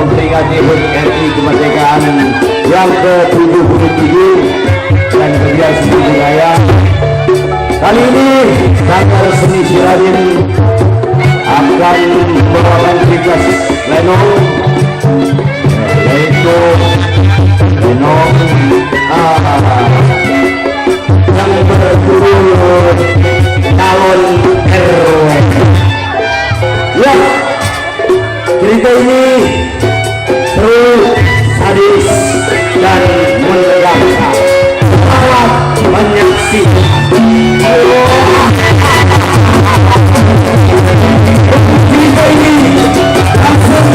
memperingati HUT RI kemerdekaan yang ke-77 dan kegiatan budaya. Kali ini Sanggar Seni Siladin akan membawakan tugas lenong, yaitu lenong yang berjudul Calon RW. Ya, cerita ini seru, sadis, dan menegangkan. Selamat menyaksikan. Cerita ini langsung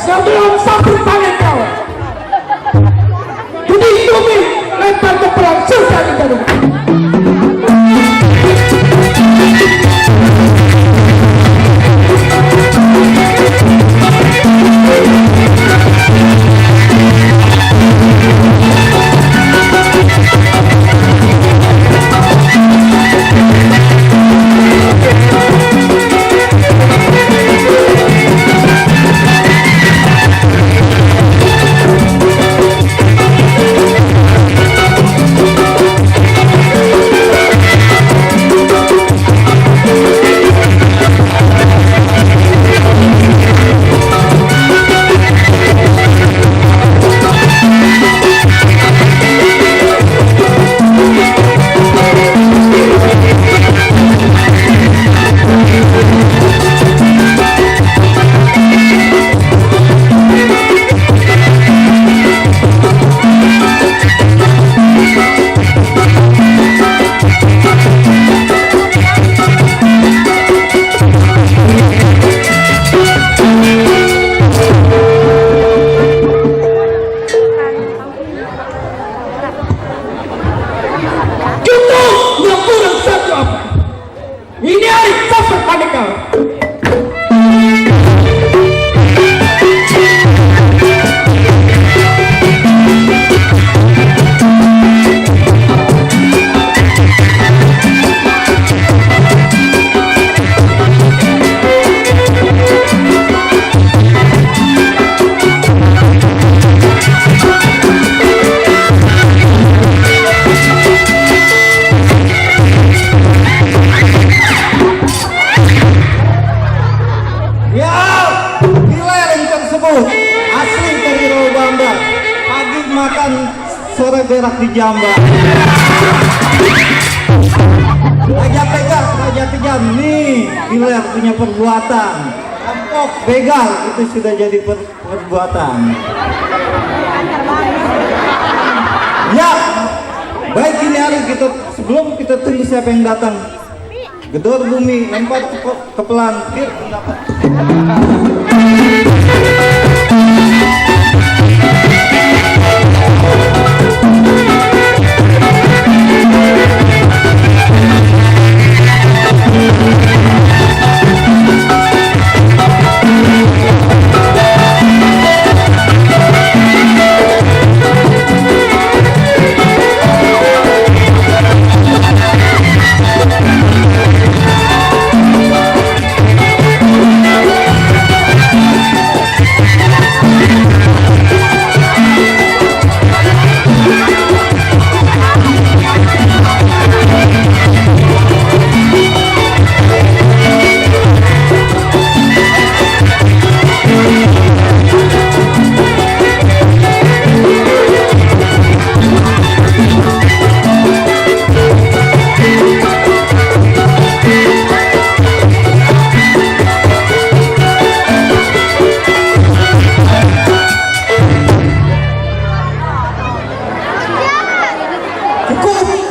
sebelum satu tangan kau jadi bumi lempar ke perang surga di Gadung. Ini hari safar pada kau. Sore berak di Jamba. Raja Pegas, Raja Kejam, nih Hiler punya perbuatan. Rampok, begal itu sudah jadi perbuatan. Ya, baik ini hari kita sebelum kita tunggu siapa yang datang. Gedor bumi, lempar ke pelantir.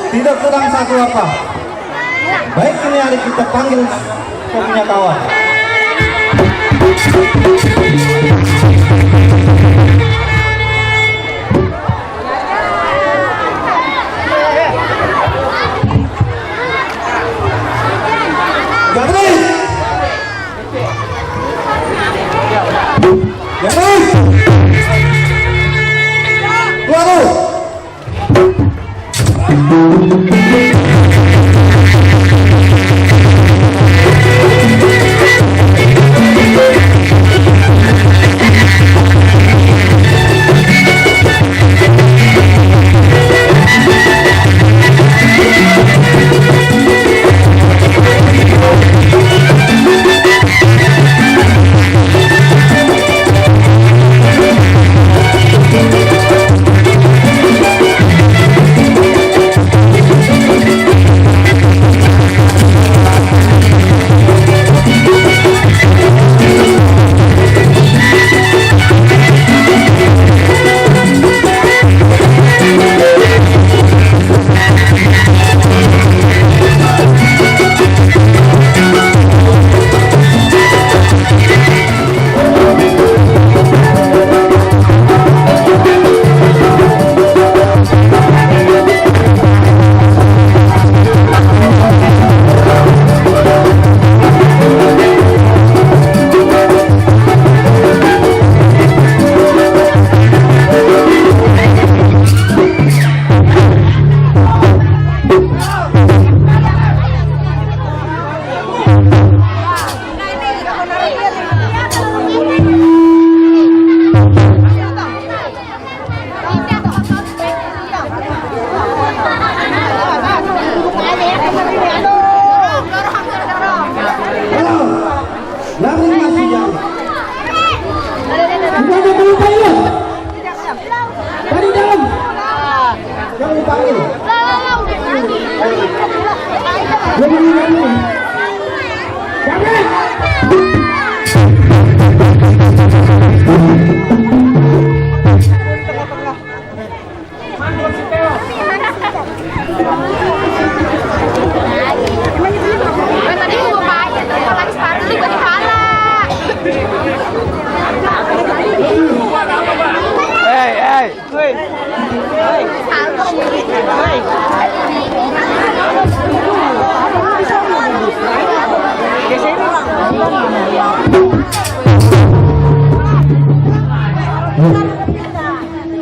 Tidak kurang satu apa. Baik ini hari kita panggil kau punya kawan. Gabriel. Gabriel. Keluar lu.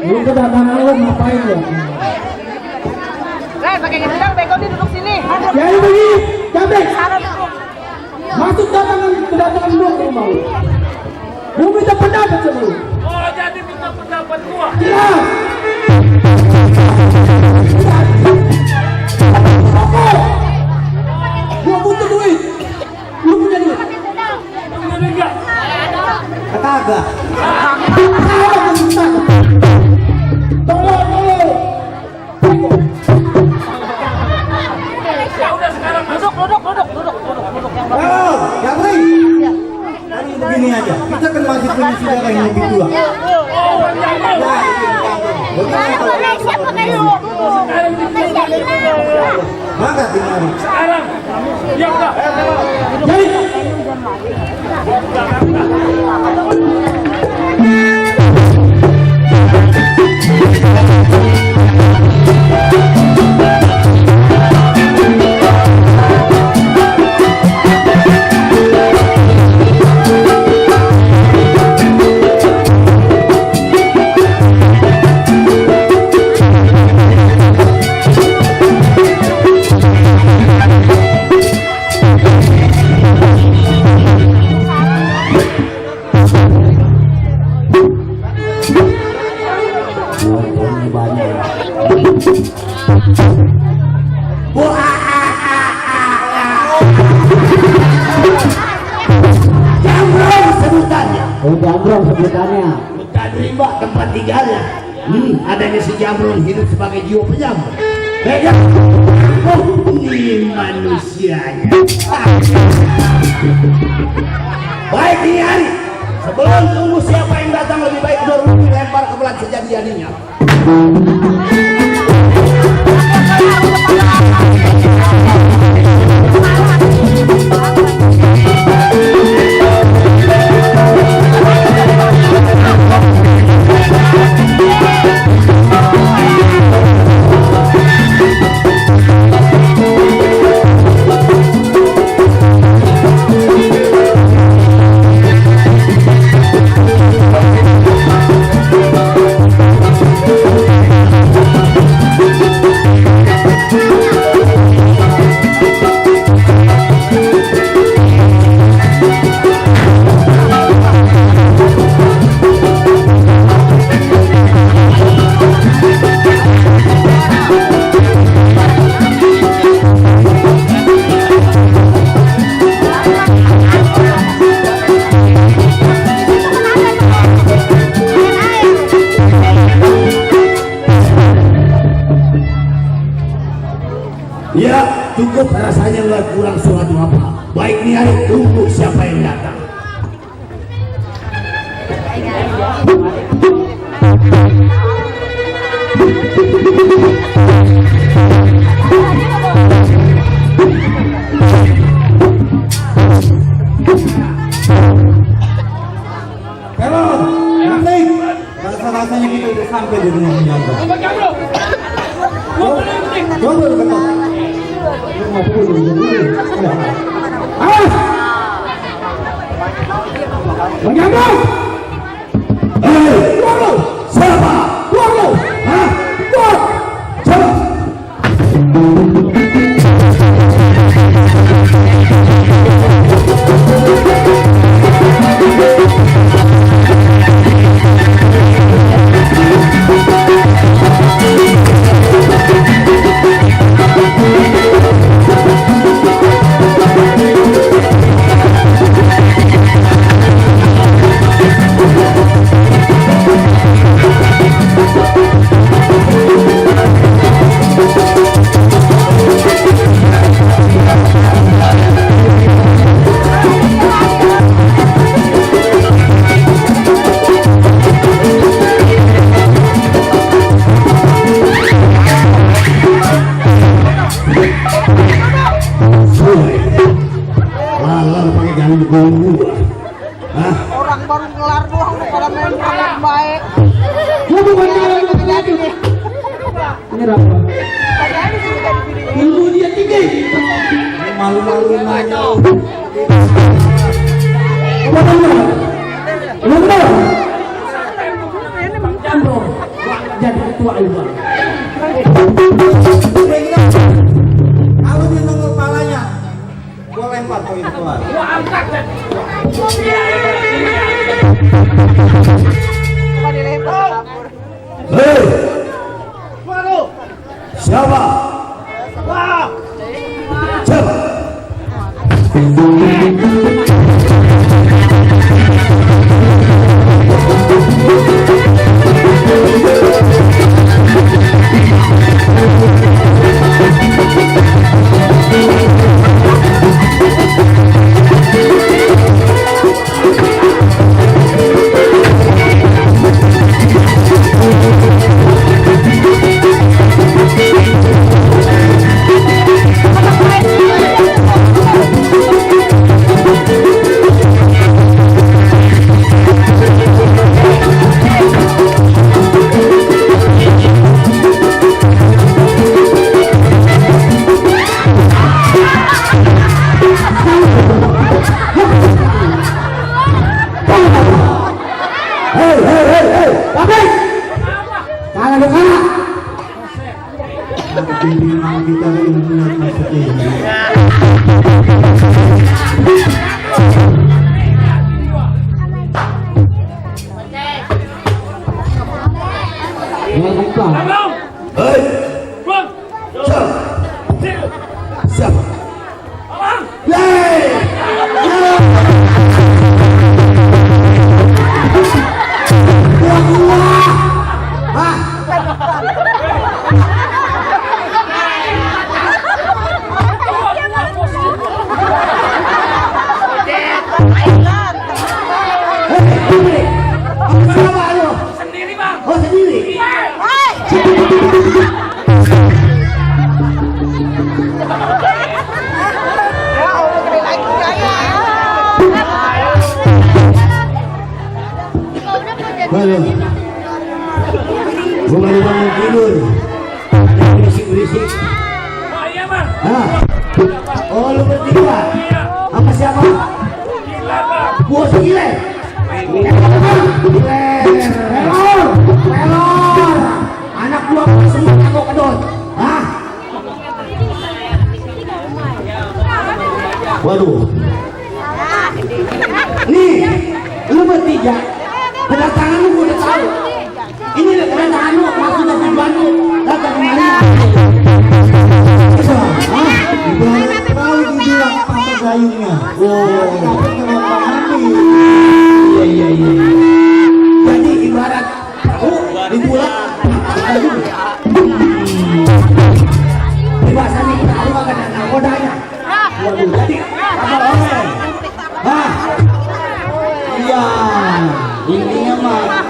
Lu kedatangan lu ngapain lu? Pakai gendang, bego di duduk sini. Ya ini begini, Jabek. Masuk kedatangan lu ke rumah lu. Gua minta pendapat sama lu. Oh, jadi minta pendapat gua. Ya. Gua butuh duit. Lu punya duit? Punya enggak? Kagak. Tolong. Ya udah sekarang masuk. Duduk yang bagus. Oh, Gabriel. Tadi begini aja. Kita kan masih punya saudara yang lebih tua. Oh, jangan. Ya, Maka tinggalin. Sekarang. Ya udah. Jadi, ini banyak. Jambrong sebutannya. Oh, Jambrong sebutannya. Bukan rimba tempat tinggalnya. Adanya si Jambrong hidup sebagai jiwa penyambung. Pegang. Ini manusianya. Baik ini hari. Sebelum tunggu siapa yang datang lebih baik dulu lempar ke belah sejadi-jadinya. Ya, cukup rasanya nggak kurang suatu apa. Baik nih hari tunggu siapa yang datang. Kalau nanti rasa-rasanya kita udah sampai di rumah penyambung. Apa Jambrong? Gua boleh penting. Coba betul. Bang Jambrong. Waduh, siapa? Waduh, hah? Waduh, siapa? Lalar pakai ganggu gua. Hah? Orang baru kelar doang pada main yang baik. Gua bukan jalan begitu. Ini berapa? Ilmu dia tinggi. Malu-maluin aja. Apa benar? Benar. Jambrong. Jadi ketua Ilmu. Kalau dia nongol kepalanya, gua lempar poin keluar. Gua angkat dan. Coba dilempar ke dapur. Hei, siapa? Siapa? Siapa? Abang. Hei, Bang. siap. Sini. Siap. Abang. Yeay. Siapa lu? Sendiri, Bang. Oh sendiri. Ya Allah, gede lagi gaya. Halo. Gua baru bangun tidur. Berisik-berisik. Oh, iya, Bang. Hah? Oh lu bertiga? Iya. Sama siapa? Gila, Bang. Gua segile. Pelor, pelor. Anak gua semua kagok kedot. Hah? Waduh. Nih, lu bertiga. Kedatangan lu gua udah tahu. Ini udah kedatangan lu, maksudnya tujuan lu datang kemari. Tahu dibilang apa gayungnya. Iya. Jadi ibarat ditulak gayung. Dewasa nih tahu agak ada nakodanya. Waduh, jadi apa oleh? Hah? Iya, intinya mah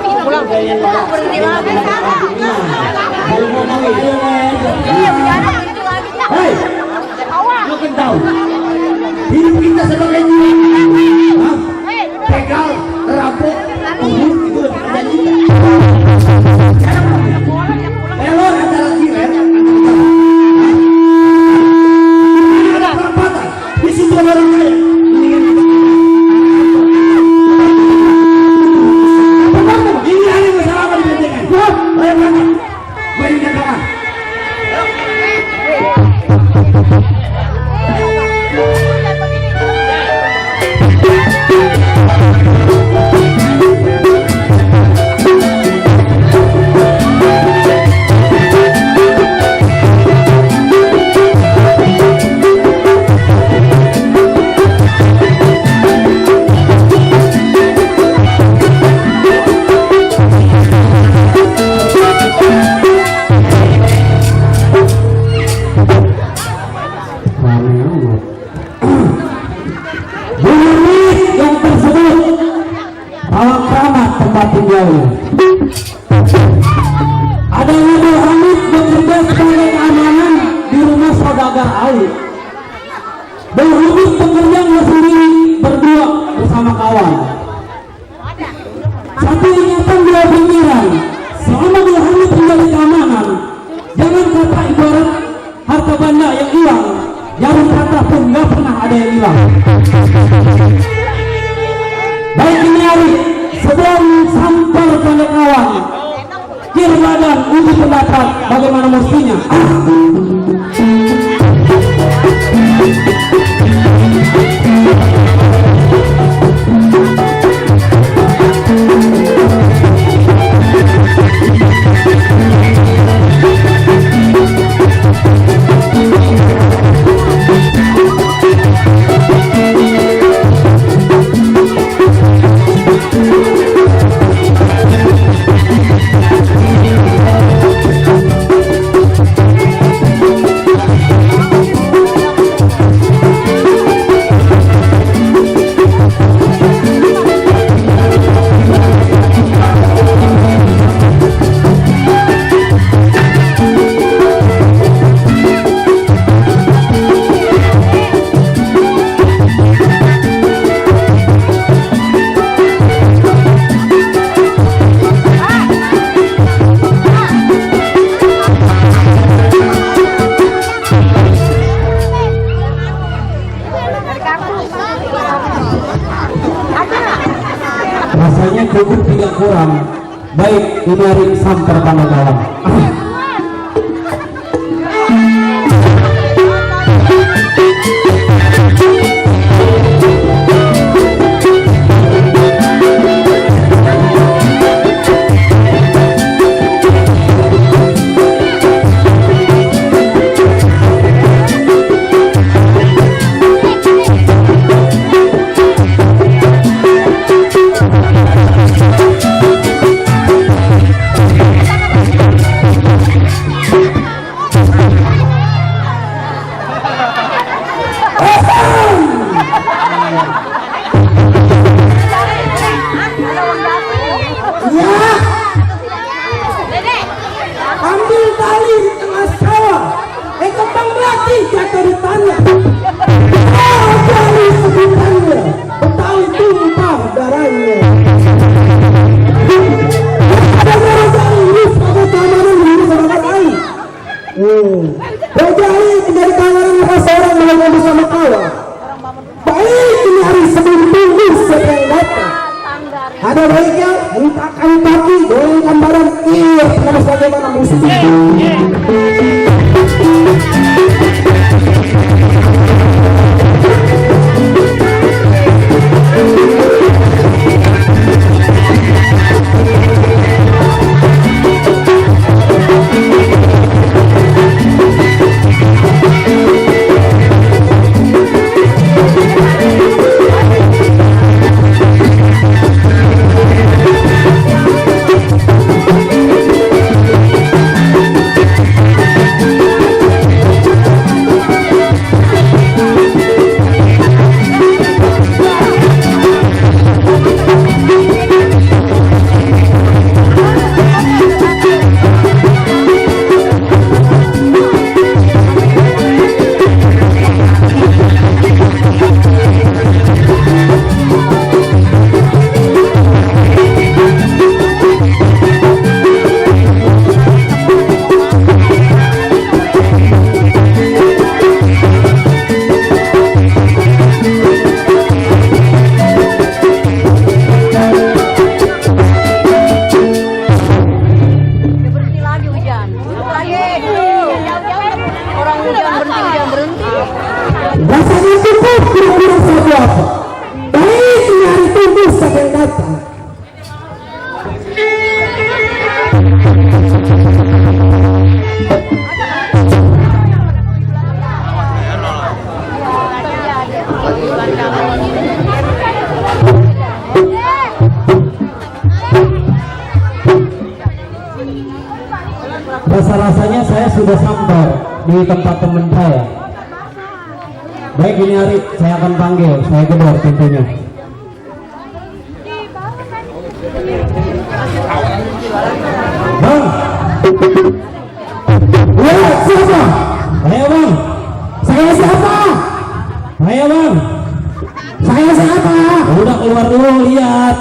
gaya Hei, lu kan tahu hidup kita sebagai jiwa, begal, rampok, kubur itu udah kita janjikan. Elor antara jiren, ada perempatan di situ ada orang kaya. Ini hari masalah apa dibentengan? Ayo berangkat, gue ingin kawan. tempat tinggalnya. Ada Ibu Hamid bekerja sebagai keamanan di rumah saudagar air. Ibu Hamid bekerja sendiri berdua bersama kawan. Satu ingatan dua pikiran, selama Ibu Hamid menjadi keamanan, jangan kata ibarat harta benda yang hilang, jarum kata pun nggak pernah ada yang hilang. Baik ini hari sebelum sampai pada kawan, kir badan uji pendapat bagaimana mestinya. Rasanya cukup tidak kurang. Baik, ini hari sampai pada kawan. mereka. Ada baiknya hentakan kaki, goyangkan badan, iya, terus bagaimana musiknya. Rasanya cukup kira-kira satu apa? Baik nyari tunggu siapa yang datang. Rasa-rasanya saya sudah sampai di tempat teman saya. Baik, ini hari saya akan panggil, saya gedor pintunya. Bang, ya siapa? Saya bang. Saya siapa? Saya bang. Saya siapa? Udah keluar dulu lihat.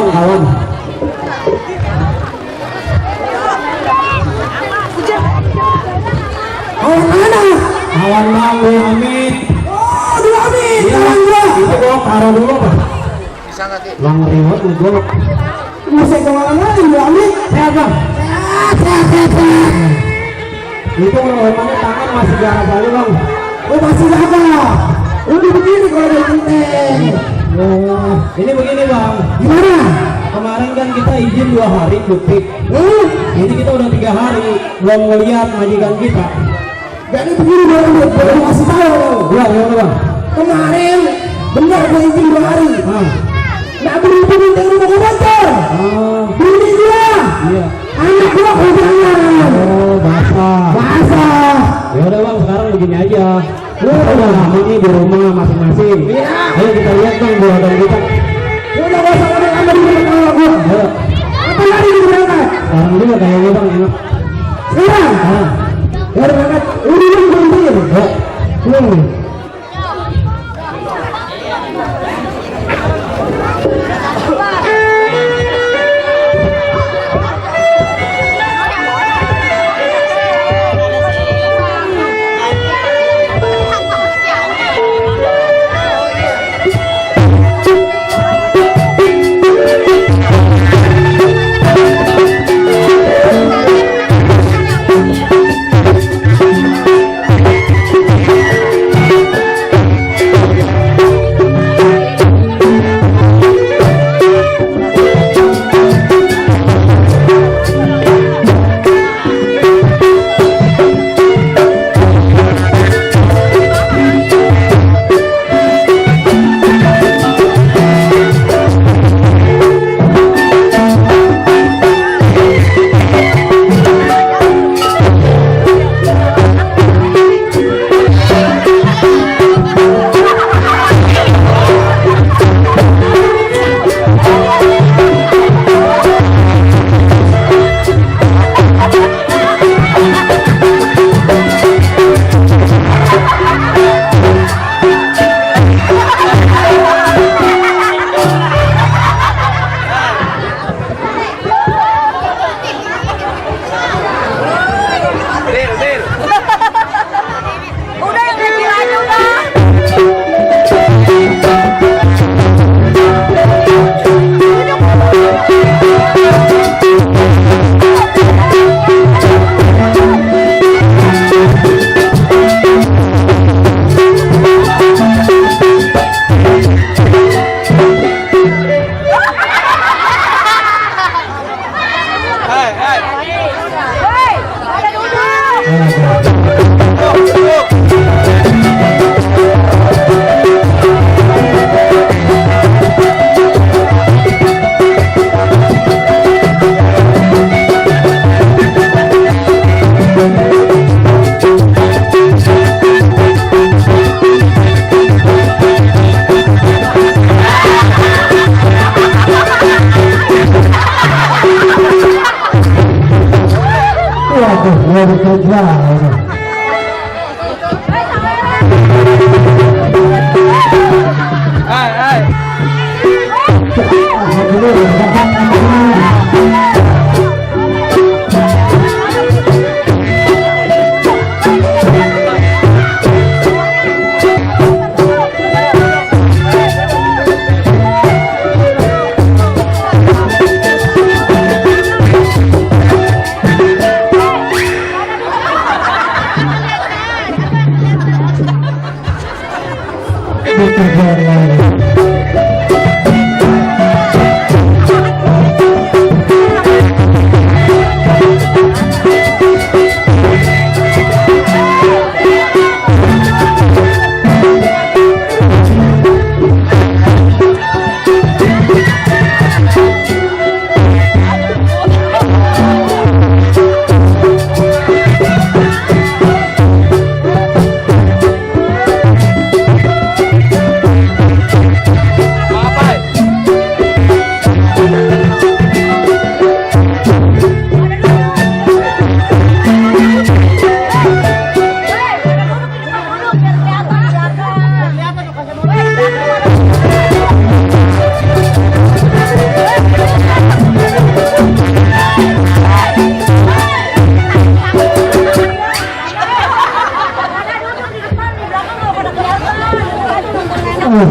Kawan. Kawan mana? Kawan bang, Bu Amin. Oh, Bu Amin, kawan gua. Itu gua taruh dulu apa? Bisa nggak sih? Bang Riwot gua. Musik kemana lagi, Bu Amin? Sehat bang. Sehat. Itu memangnya tangan masih gagal bang. Oh masih gagal. Udah begini kalau ada penting. Oh, ini begini bang. Gimana? Kemarin kan kita izin 2 hari cuti. Ini kita udah 3 hari belum ngeliat majikan kita. Jadi begini bang, baru kasih tahu. Ya bang. Kemarin benar gue izin 2 hari. Nggak berhenti dari rumah gue bocor. Bini dia. Iya. Anak gua kehujanan. Oh basah. Ya udah bang, sekarang begini aja. Kita udah lama nih di rumah masing-masing. Iya. Ayo kita lihat bang buatan kita. Udah gak usah ngomong di rumah gua. Ayo. Apa lagi di berangkat? Sekarang juga kayaknya bang enak. Sekarang? Ya udah berangkat. Udah bang berhenti. Ya.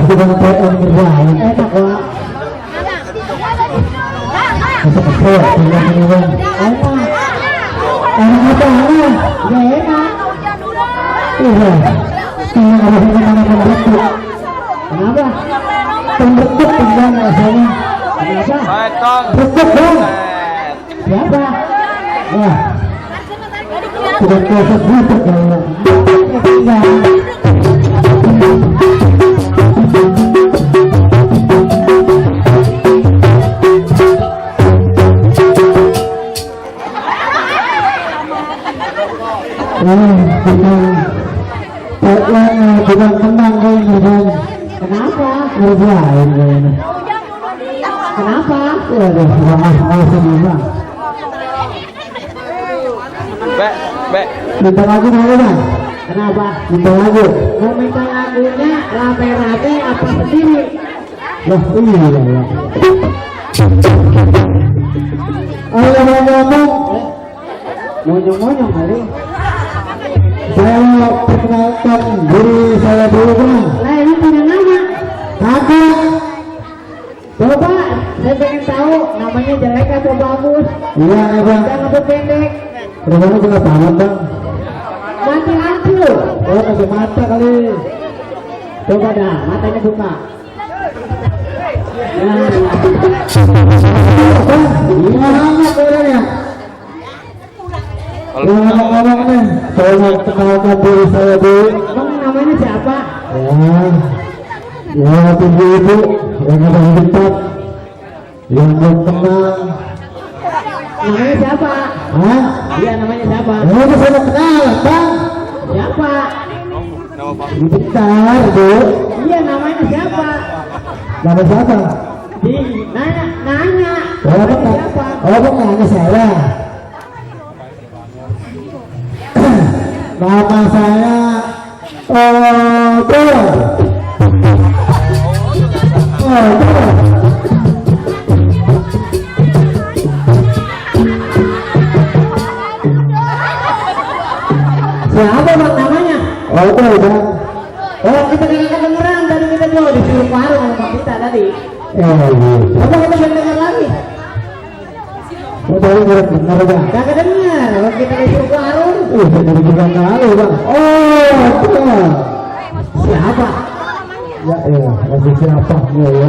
Dengan PM berjalan enak lah. Masuk dengan enak. Enak apa lah? Ya enak. Iya. Kenapa harus mana-mana? Kenapa? Pembentuk pinggang rasanya. Kenapa? Bentuk dong. Siapa? Ya. Sudah kosong butuh kalau. Pinggang. Bukan tenang kayaknya dan kenapa? Ngerjain kayaknya. Kenapa? Waduh, mau semua. Minta lagu mau bang? Kenapa? Minta lagu. Mau minta lagunya rame-rame apa sendiri? Loh ini ya. Ayo ngomong. Monyong-monyong kali. Saya perkenalkan diri saya dulu bang. Lah ini punya nama. Apa? Coba, saya pengen tahu namanya jelek atau bagus. Iya bang. Jangan pendek. Rumahnya juga tamat bang. Mati lampu. Oh kasih mata kali. Coba dah, matanya buka. Nah, gimana orangnya? Ngomong-ngomong nih, saya mau kenalkan diri saya dulu. Bang, namanya siapa? Ya, tunggu ibu yang ada di depan, yang belum kenal. Namanya siapa? Hah? Iya, namanya siapa? Itu saya kenal, bang. Siapa? Bentar, bu. Iya, namanya siapa? Nama siapa? Nanya. Oh, siapa? Oh, bang, nanya saya. Nama saya Odol. Siapa bang namanya? Odol bang. Oh kita kagak kedengeran tadi kita jual di suruh warung sama kita tadi. Apa kita dengar lagi? Oh tadi benar bang. Kagak dengar. Kalau kita di suruh warung. Jadi juga kali bang. Oh betul. Siapa? Ya lagi siapa? Ya.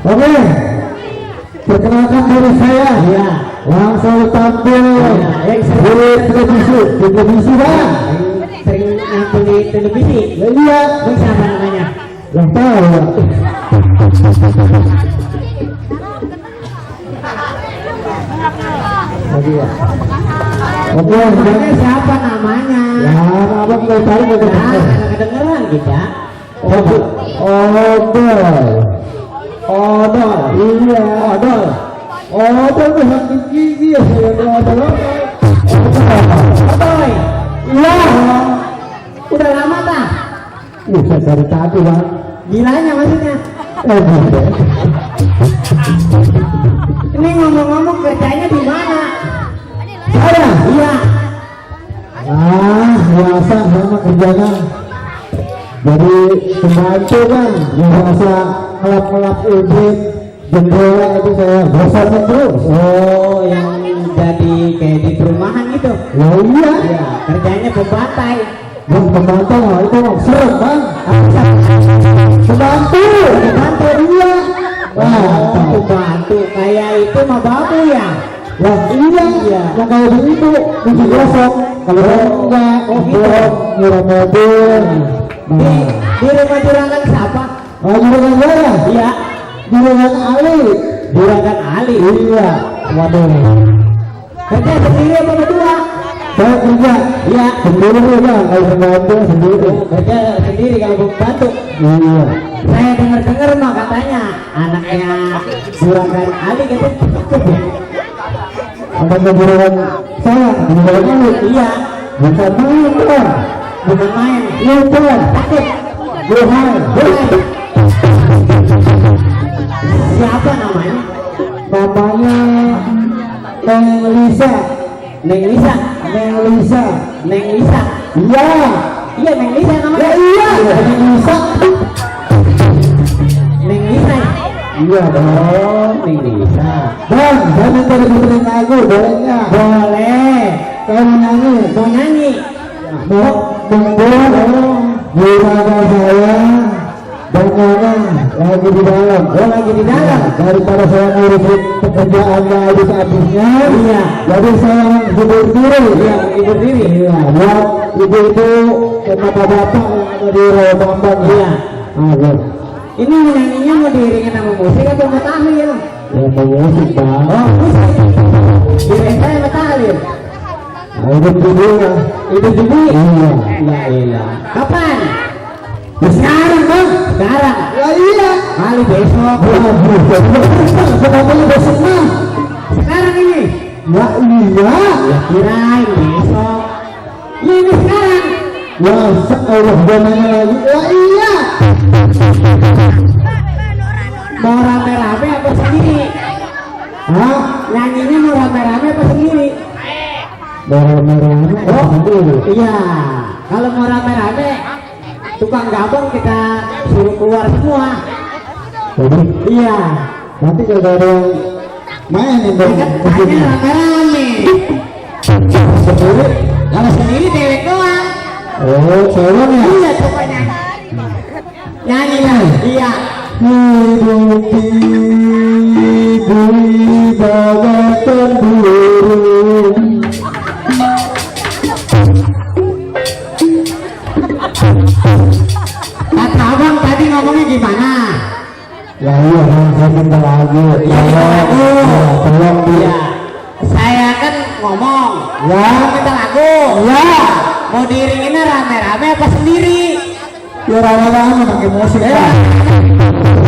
Oke. Perkenalkan diri saya. Ya. Langsung tampil di televisi bang. Sering nampil di televisi. Ya iya. Siapa namanya? Yang tahu ya. Oke, namanya siapa namanya? Ya, abang nggak tahu kedengeran kita. Odol. Iya, Odol. Oh, tapi sakit gigi ya saya doa. Boy, Iya. udah lama tak? Bisa dari tadi bang. Gilanya maksudnya. Gitu. Ini ngomong-ngomong kerjanya di mana? Saya. Iya. Biasa sama kerjanya. Jadi pembantu kan, biasa ngelap-ngelap ubin, jendela itu saya bosannya terus. Oh, yang jadi kayak di perumahan gitu. Ya iya. Iya, kerjanya pembantai. Bang pembantu itu serem bang. Pembantu iya. Oh, pembantu kayak itu mah babu ya. Wah iya. Yang kayak begitu biji gosok. Kalau enggak, nyuruh mobil. Di rumah juragan siapa? Juragan saya. Iya, Juragan Ali. juragan Ali. Iya. Waduh. Kerja sendiri apa berdua? Saya kerja. Iya, Sendiri bang. Kalau pembantu sendiri. kerja sendiri kalau pembantu. Iya. Saya dengar-dengar mah katanya anaknya juragan Ali gitu. Ada juragan saya. Juragan Ali. Iya, Bukan main bang. bukan main. Iya bang. Sakit. Bukan. Siapa namanya? Namanya Neng Lisa. Neng Lisa. Neng Lisa. Neng Lisa. Iya. Iya, Neng Lisa Ya namanya. iya. Neng Lisa. Neng Lisa. Iya dong. Oh, Neng Lisa. Bang, saya minta diputerin lagu, boleh nggak? Boleh. Saya mau nyanyi. Mau nyanyi? Mau membuat juragan saya bagaimana lagi di dalam. Oh, lagi di dalam. Daripada saya ngurusin pekerjaannya habis-habisnya. Iya. Jadi saya hibur diri. Iya, hibur diri. Iya, buat ibu-ibu dan bapak-bapak yang ada di Rawa Bambang. Iya. Iya. Ini nyanyinya mau diiringin sama musik atau mau tahlil? Ya mau musik bang. Oh, musik. Diiringin saya sama tahlil. Hidup dulu ya. Itu juga. Iya. Ya ilah. Kapan? Sekarang bang. Sekarang. Ya iya. Kali besok. Sekarang besok mah. Sekarang ini. Ya iya. Ya kirain besok. Ya ini sekarang. Ya Allah nanya lagi. Ya iya. Mau rame-rame apa sendiri? Hah? Nyanyinya mau rame-rame apa sendiri? Merah-merah. Oh, sendiri. iya. Kalau mau rame-rame, tukang gabung kita suruh keluar semua. Jadi Iya. nanti kalau ada yang main itu Hanya rame-rame. sendiri. Kalau sendiri dewek doang. Oh, cewek ya. Iya, coba nyanyi. Nyanyi lah. Iya. Hidup di bawah temburu. Kata abang tadi ngomongnya gimana? Ya iya, saya minta lagu. Iya, minta lagu. Tolong dia. Iya. Saya kan ngomong. Ya. Abang minta lagu. Ya. Mau diiringinnya rame-rame apa sendiri? Ya rame-rame pakai musik Ya. Pak.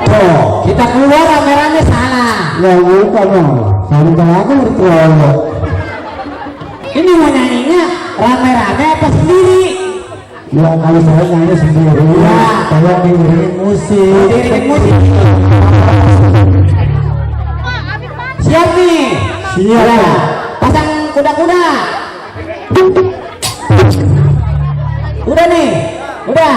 Oh, kita keluar rame-rame salah. Ya bukan dong. Saya minta lagu berkelompok. Ini mau nyanyinya rame-rame apa sendiri? Ya kalau saya nyanyi sendiri. Ya. Tolong diiringin musik. Diiringin musik. Siap nih. Siap. Ya. Pasang kuda-kuda. Udah nih. Udah.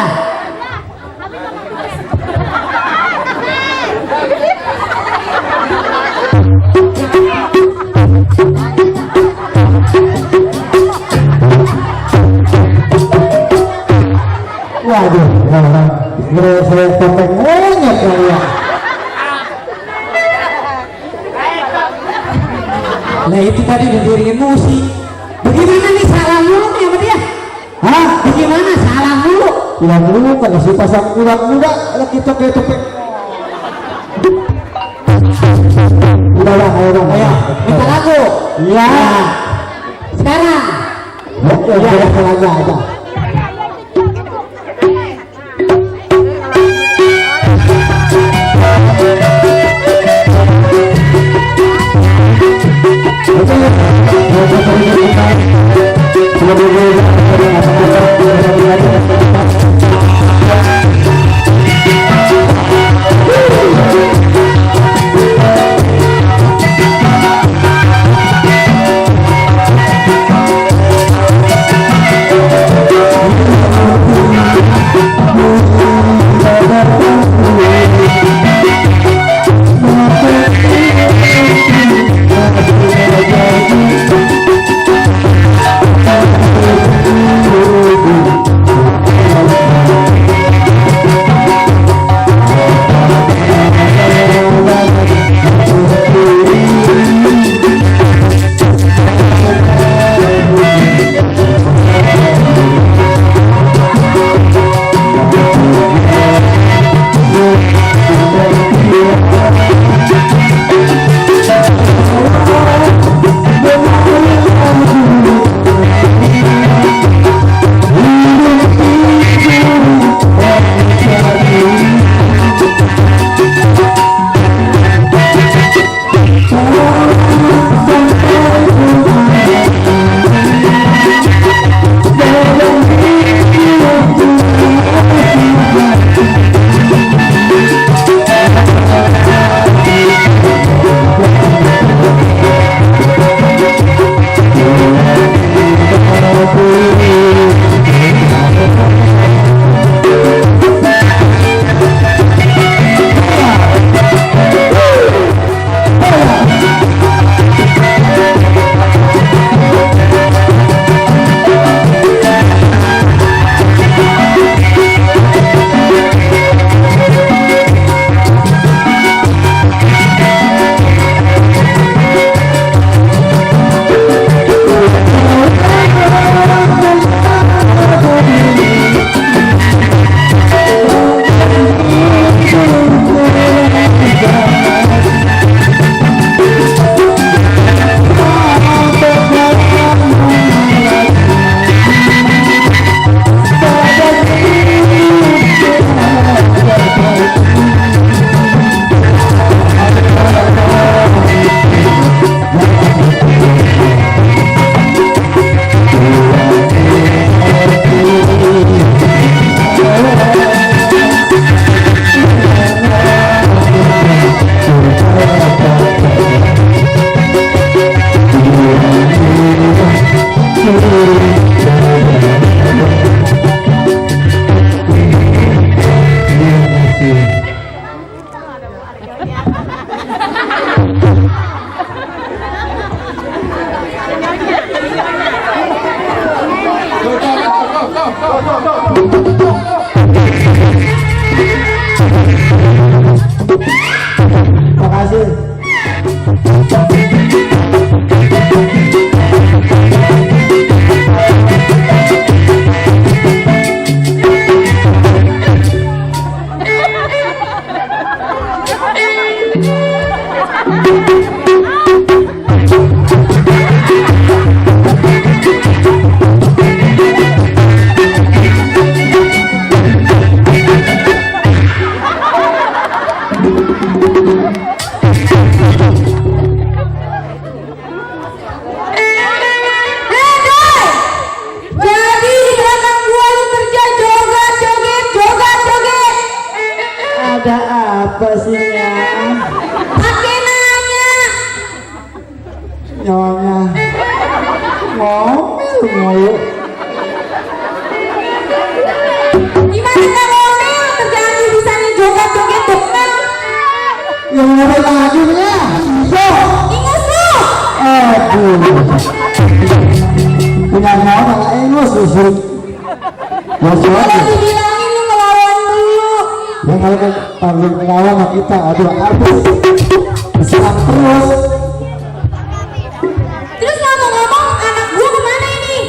Waduh, orang saya topeng monyet kayak. Nah itu tadi udah diiringin musik. Bagaimana nih salah mulu nih sama dia? Hah? Bagaimana salah mulu? Ya dulu kan si pasang kuda-kuda lagi topeng. Udah lah, ayo dong. Ayo, minta lagu. Ya. Sekarang. Oke, ya, aja. Apa sih ya? Pakai nanya. Nyonya ngomel mulu. Gimana nggak ngomel? Kerjaan lu bisa nih joget-joget dong. Yang ngomel lagi ya? So. Ingus lu. Aduh. Punya ngomel ingus susut. Udah dibilangin lu ngelawan dulu. Ya kalau kan tanggung ngelawan sama kita, aduh habis. Diserang terus. Terus ngomong-ngomong, anak gua kemana ini?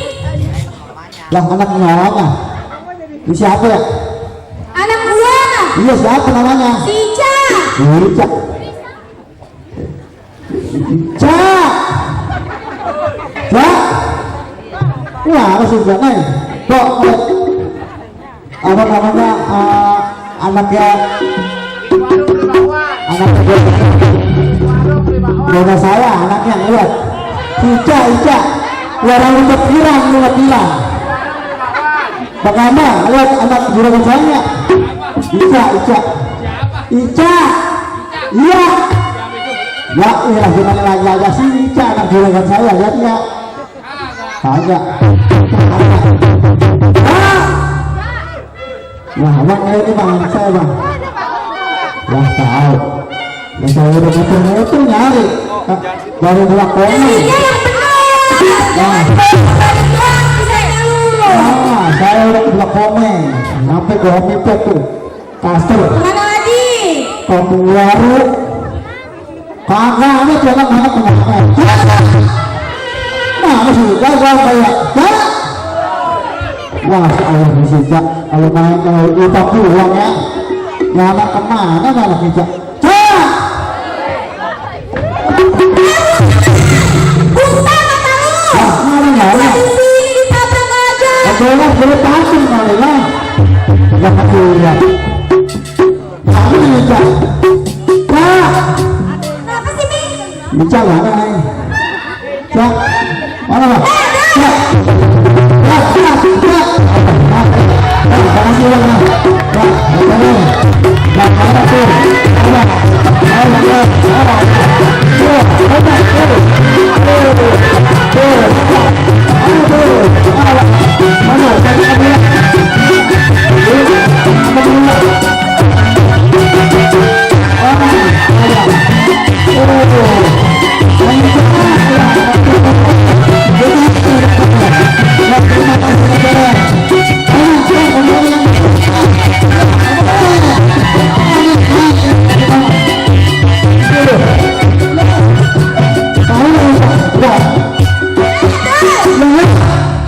Lah anak ngomong ah. Ini siapa ya? Anak gua. Iya siapa namanya? Si Ica. Ica. Ica. Ica. Wah, harus juga nih. Kok apa namanya anaknya Dona saya anaknya lihat Ica orang udah pirang bagaimana lihat anak juragan saya Ica iya ya iya gimana lagi sih Ica anak juragan saya lihat ya agak wah abang ini bang saya bang wah tahu ya saya udah itu nyari dari dua koma saya udah dua koma sampai kopi tuh kasur Mana lagi? kopi warung kagak ada jangan mana kemana nah masih gagal kayak wah Allah masih kalau main kalau utang pulang ya nyama kemana malah kita Jangan berlepasin kali ya. Jangan dilihat. Kamu Ica. Kenapa sih, Mi? Ica mana nih? Cak. Mana? Cak.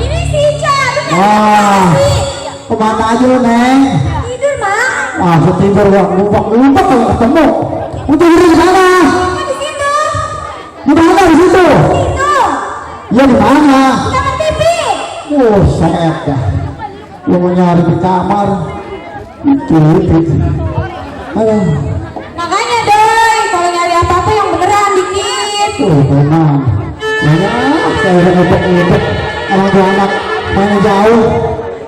Ini si Ica. Kemana aja lo Neng? Tidur, Mak. Wah, tidur ngumpet kalau ketemu. Untuk di sana. Kan di situ. Di mana di situ? Situ. Ya di mana? Kamar TV. Saya dah. Lu mau nyari di kamar. Itu. Aduh. Makanya, Doi, kalau nyari apa-apa yang beneran dikit. Benar. Banyak saya udah ngepek orang tua anak mana jauh.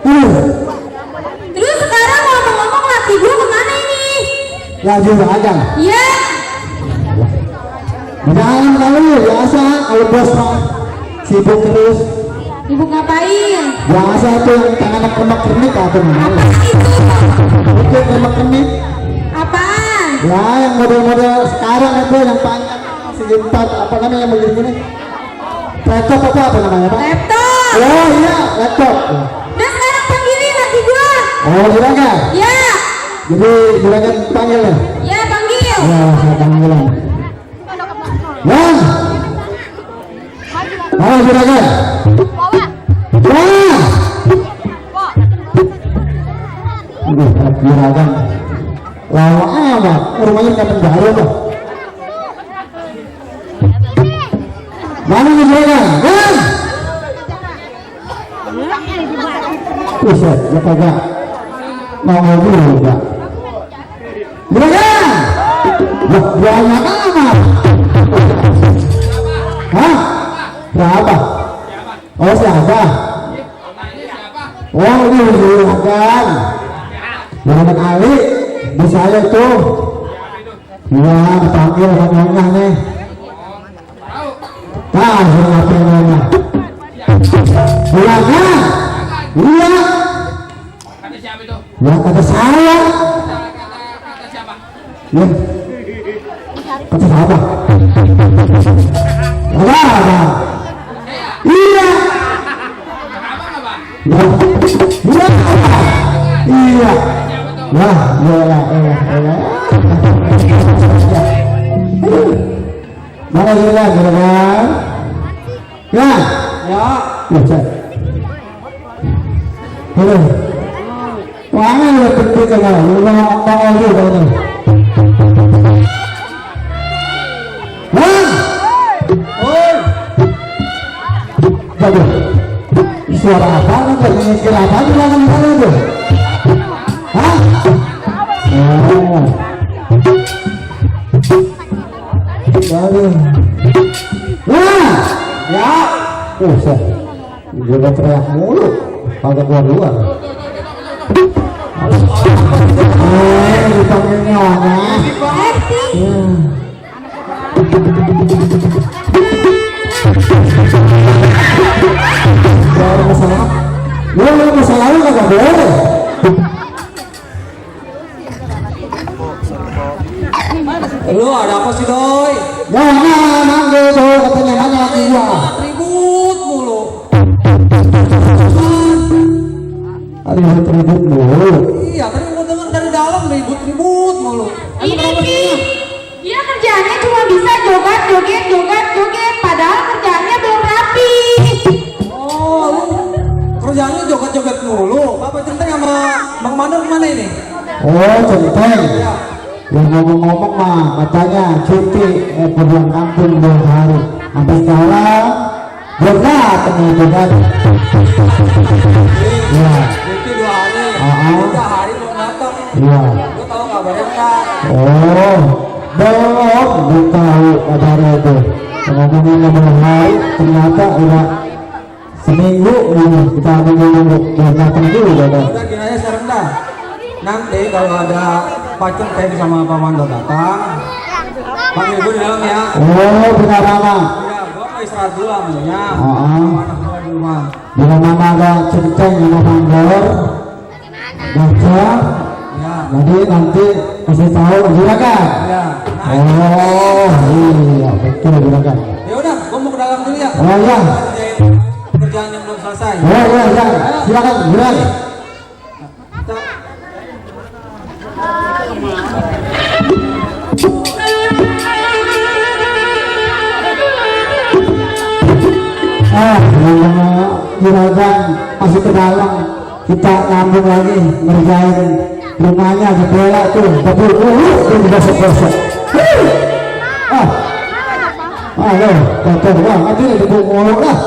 Terus sekarang ngomong-ngomong laki gue kemana ini? Ya juga aja. Iya. Jangan kalau biasa kalau bos mah sibuk terus. Ibu ngapain? Biasa tuh yang anak kemak kermit atau mana? Apa itu? Itu kemak kermit. Apaan? Ya yang model-model sekarang itu yang panjang sejumpat apa namanya yang begini-begini. Laptop apa namanya Pak? Laptop. Oh iya laptop. Udah sekarang panggilin laki gue. Oh juragan. Ya. Jadi juragan panggil ya? Ya, panggil. Ya saya panggilan. Bang. Oh juragan. Wah. Aduh juragan. Lama amat. Rumahnya nggak penjara Pak. Mana nih juragan? Bang. Buset, ya kagak mau ngobrol juga. Juragan. Wah, banyak amat. Hah? Berapa? Oh, siapa? Oh, ini juragan. Juragan Ali. Di saya tuh. Iya, dipanggil ngomongnya nih. Nah, siapa namanya? Juragan. Iya. Kata siapa itu? Ya kata saya. Kata siapa? Ya. Kata siapa? Apa? Iya. Kenapa nggak, Bang? Ya. Iya. Iya. Wah, iya. Mana juragan? Ya. Ya. Bisa. Halo. Wah, ini udah penting kan? Lu mau juga nih. Bang. Oi. Bagus. suara apa? Kira apa di belakang sana tuh? Hah? Oh. Baru. Nah, ya. Saya juga teriak mulu. Kagak keluar. Dipanggil nyonya. Kalau masalah, masalahnya kagak boleh. Lu ada apa sih doi? Manggil tuh katanya mana lagi gua. Ribut mulu. Ribut mulu. Iya, tadi gua denger dari dalam ribut mulu. Ini nih, dia kerjaannya cuma bisa joget, padahal kerjaannya belum rapi. Oh, lu kerjaannya joget-joget mulu. Bapak Centeng sama Bang Mandor kemana ini? Oh, Centeng. Yang ngomong-ngomong mah katanya cuti pulang kampung 2 hari. Sampai sekarang belum datang itu kan. Iya. Cuti 2 hari. 3 hari belum datang. Iya. Lu tahu kabarnya enggak? Oh, belum tahu kabarnya itu. Ngomongnya 2 hari, ternyata udah seminggu ini kita menunggu belum datang juga kan. Udah gini aja sekarang dah. Nanti kalau ada Pak Centeng sama Pak Mandor datang, panggil gue di dalam ya. Oh, benar mana? Iya, gua mau istirahat dulu ambilnya. Anak gua di rumah. Bila mana ada Centeng sama Mandor baca, Ya. jadi nanti kasih tahu juragan. Ya. Oh iya betul juragan. Ya udah, gua mau ke dalam dulu ya. Oh iya. Kerjaan yang belum selesai. Oh iya iya. Silakan juragan. Juragan masih ke dalam, kita nyambung lagi ngerjain rumahnya jendela tuh tapi tuh digosok-gosok. Aduh, kotor banget ini dibuk mulu lah.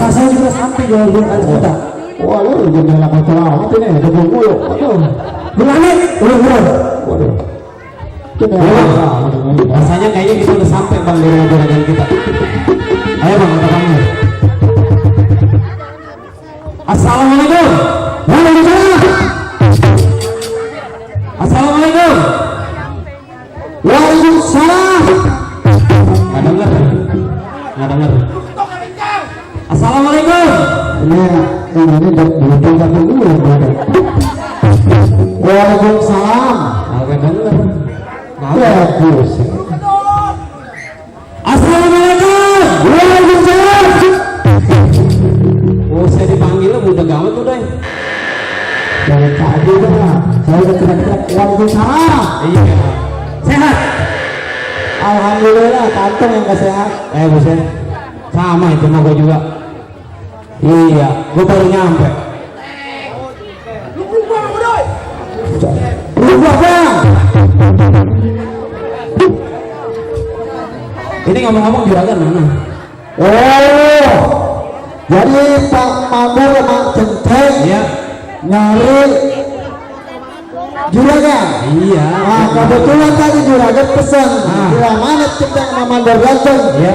Saya juga sampai jual-jual kita. Waduh, jendela kotor amat ini, dibuk mulu. Waduh, gimana? Waduh. Rasanya kayaknya kita udah sampai bang dari juragan kita. Ayo bang, kata kamu. Assalamualaikum. Waalaikumsalam. Assalamualaikum. Waalaikumsalam. Nggak dengar. Assalamualaikum. Ini dari dulu. Waalaikumsalam. Nggak dengar. Bagus. Assalamualaikum. Waalaikumsalam. Oh, saya dipanggil udah gawat tuh deh. Dari tadi udah, saya udah teriak-teriak waalaikumsalam. Iya. Sehat. Alhamdulillah, kantong yang gak sehat. Buset. Sama itu mah gue juga. Iya, gue baru nyampe. Lu bang. Ini ngomong-ngomong juragan mana? Oh, jadi Pak Mandor sama Centeng ya nyari juragan. Iya. Nah, kebetulan tadi juragan pesan. Bila mana Centeng sama Mandor ganteng? Iya.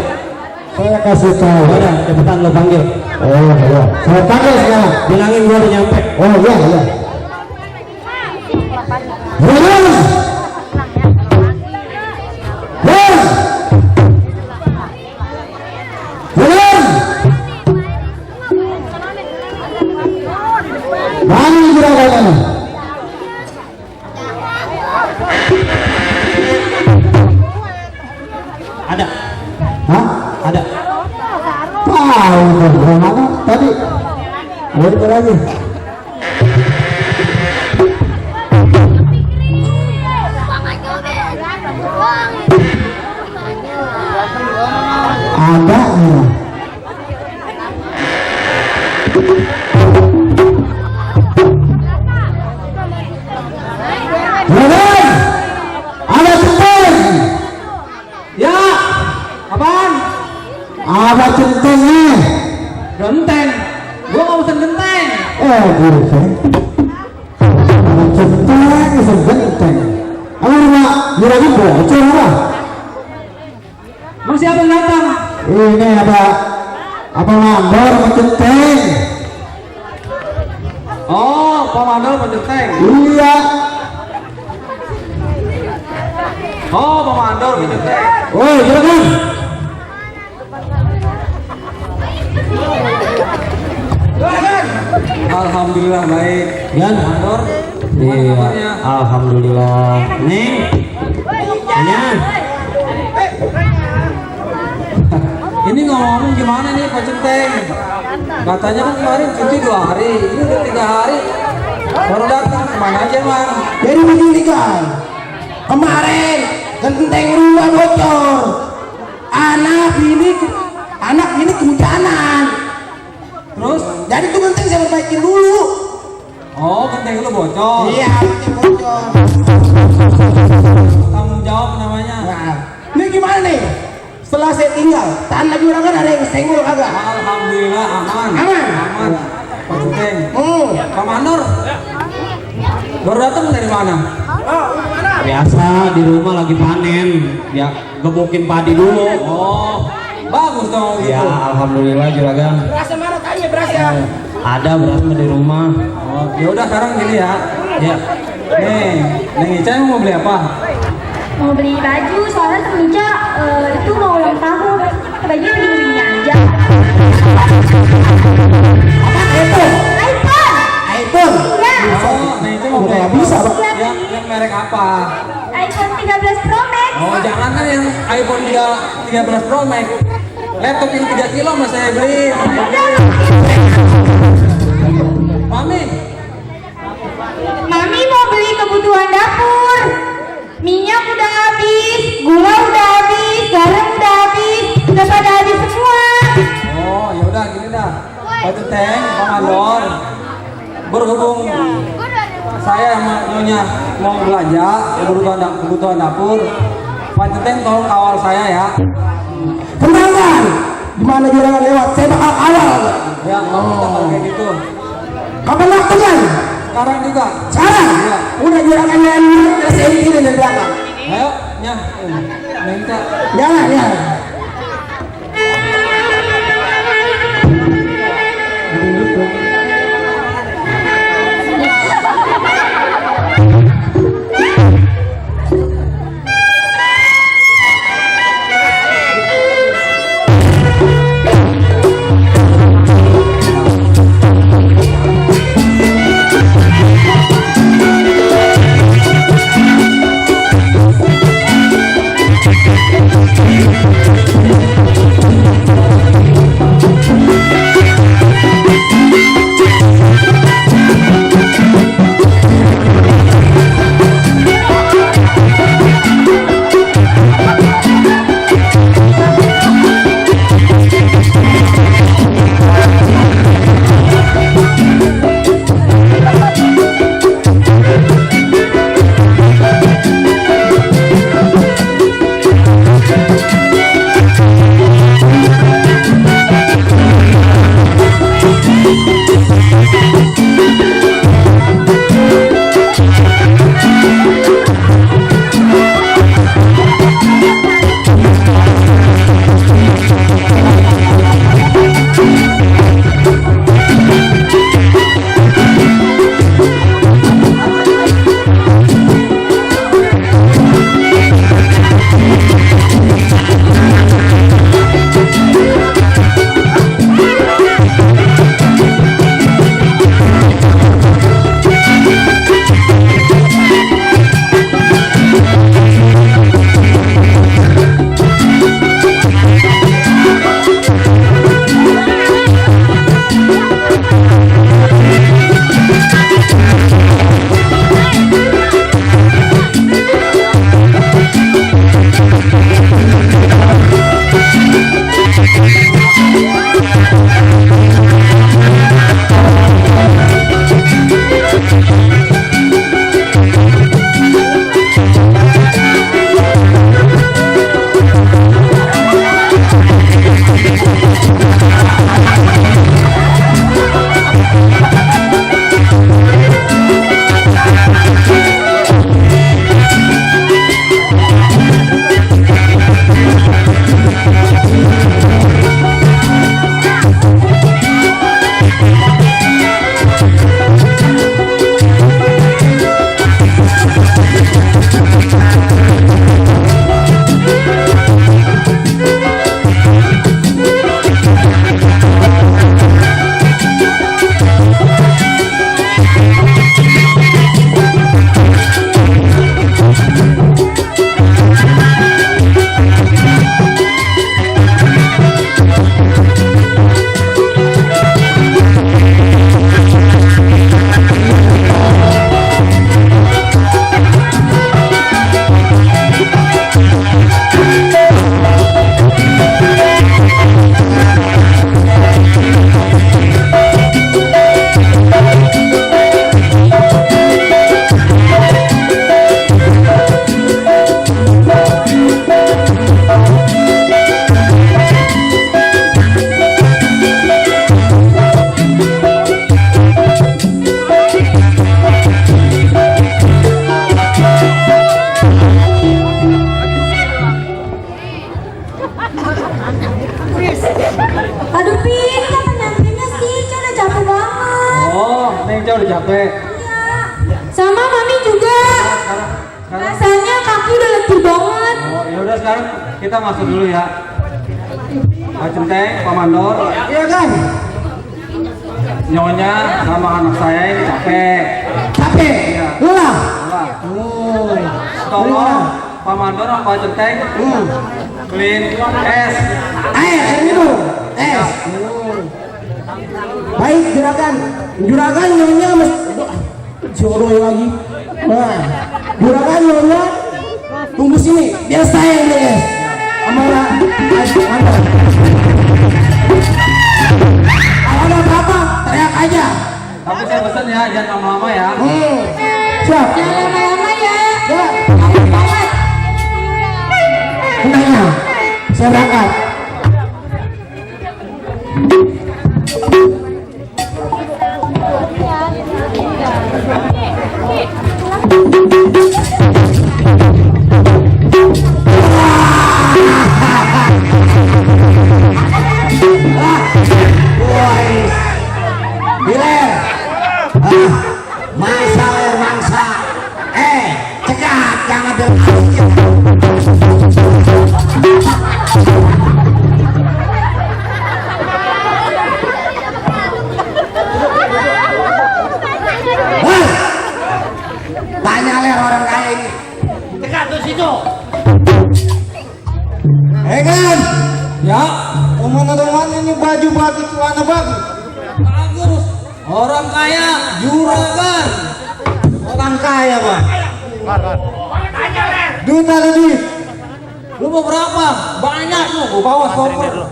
Saya kasih tahu. Udah, cepetan lo panggil. Oh iya. Saya panggil sekarang. Bilangin gua udah nyampe. Oh iya iya. Mana juragan? Ada. Hah? Ada. Tahu dong mana tadi? Ada lagi. Ada nih. gentengnya. Genteng. Gua nggak pesen genteng. Buset. Genteng, genteng. Apa rumah juragan bocor apa? Emang siapa yang datang? Ini ada apa mandor sama genteng? Oh, Pak Mandor genteng. Iya. Oh, Pak Mandor genteng. Woi, juragan. Alhamdulillah baik. Yan. Mandor. Iya. Alhamdulillah. Nih. Yan. Ini ngomong gimana nih Pak Centeng? Katanya kan kemarin cuti 2 hari, ini udah 3 hari. Baru datang, kemana aja Mang? Jadi begini kan, kemarin genteng rumah bocor, anak ini kehujanan. Terus? Jadi tuh genteng saya perbaikin dulu. Oh, genteng lu bocor. Iya, genteng bocor. Tanggung jawab namanya. Nah, ini gimana nih? Setelah saya tinggal, tanah juragan ada yang senggol kagak? Alhamdulillah aman. Aman? Aman. Pak Centeng. Pak Mandor. Baru datang dari mana? Biasa di rumah lagi panen. Ya gebukin padi dulu. Oh, bagus dong gitu. Ya alhamdulillah juragan. Berasa mana tanya berasa? Ada berasnya di rumah. Oh, ya udah sekarang gini ya. Ya. Nih, Neng Ica mau beli apa? Mau beli baju, soalnya temen Ica itu mau ulang tahun. Bajunya begini-begini aja. iPhone. Ya. Oh, Neng Ica mau beli Udah apa? bisa, Pak. Yang merek apa? iPhone 13 Pro Max. Oh, jangan kan yang iPhone 13 Pro Max. Laptop yang 3 kilo mas saya beli. Mami, Mami mau beli kebutuhan dapur. Minyak udah habis, gula udah habis, garam udah habis, udah pada habis semua. oh ya udah gini dah. Pak Centeng, Pak Mandor, berhubung saya sama Nyonya mau belanja kebutuhan dapur. Pak Centeng tolong kawal saya ya. Tenang, gimana juragan lewat? Saya bakal awal. Ya, kalau kayak gitu. Kapan waktunya? Sekarang juga. Sekarang? Iya. Udah juragan yang saya ini dari belakang. Ayo, Nya. Minta. Jangan ya. Thank you. udah capek. Sama mami juga. Sekarang Rasanya kaki udah letih banget. oh ya udah sekarang kita masuk dulu ya. Pak Centeng, Pak Mandor, Iya kan? nyonya sama anak saya ini capek. Capek. Iya. Lelah. Wah, Oh. tolong Pak Mandor sama Pak Centeng clean es. Air minum. Es. Baik juragan. Juragan nyonya jodoh lagi. Nah, juragan nyonya tunggu sini. Biar saya yang beli es. Amara. Kalau ada apa-apa teriak aja. Tapi saya pesan ya, jangan lama-lama ya. Siap. Jangan lama-lama ya. Ya. Capek banget. Tenangnya. Saya berangkat. Biler. Mangsa ler mangsa. Cekat jangan berlalu. Tanya ler orang kaya ini. Dekat tuh situ. Kan? Ya, Teman-teman ini baju bagus, celana bagus. bagus. Orang kaya, juragan. Orang kaya, Bang. Duit ada duit. Lu mau berapa? Banyak lu, gua bawa koper. Oh,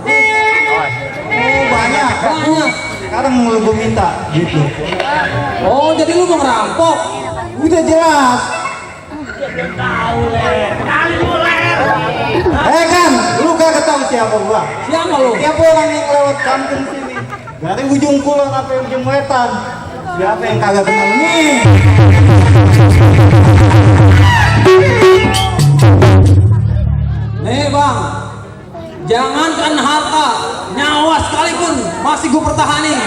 banyak. Banyak. Sekarang mau gue minta gitu. Oh, jadi lu mau ngerampok? Udah jelas. Kan, lu kagak tahu siapa gua. Siapa lu? Siapa orang yang lewat kampung sini? Dari ujung kulon sampai ujung wetan. Siapa yang kagak kenal nih? Nih bang, jangankan harta, nyawa sekalipun masih gue pertahanin.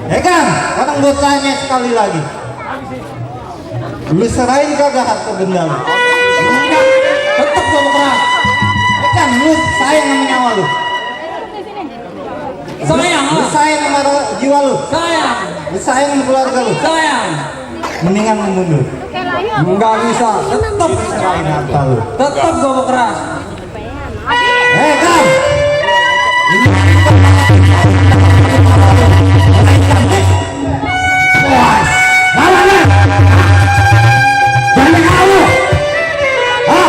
Ya, Kan, sekarang gue tanya sekali lagi. Lu serahin kagak harta benda lu? enggak, tetap gue keras. Kan, lu sayang sama nyawa lu? Sayang Lu lah, sayang sama jiwa lu? sayang, Lu sayang sama keluarga lu? sayang. Mendingan lu mundur. Enggak bisa, tetap, Serahin harta lu. tetap gue keras. Kan! Jangan kamu. Hah?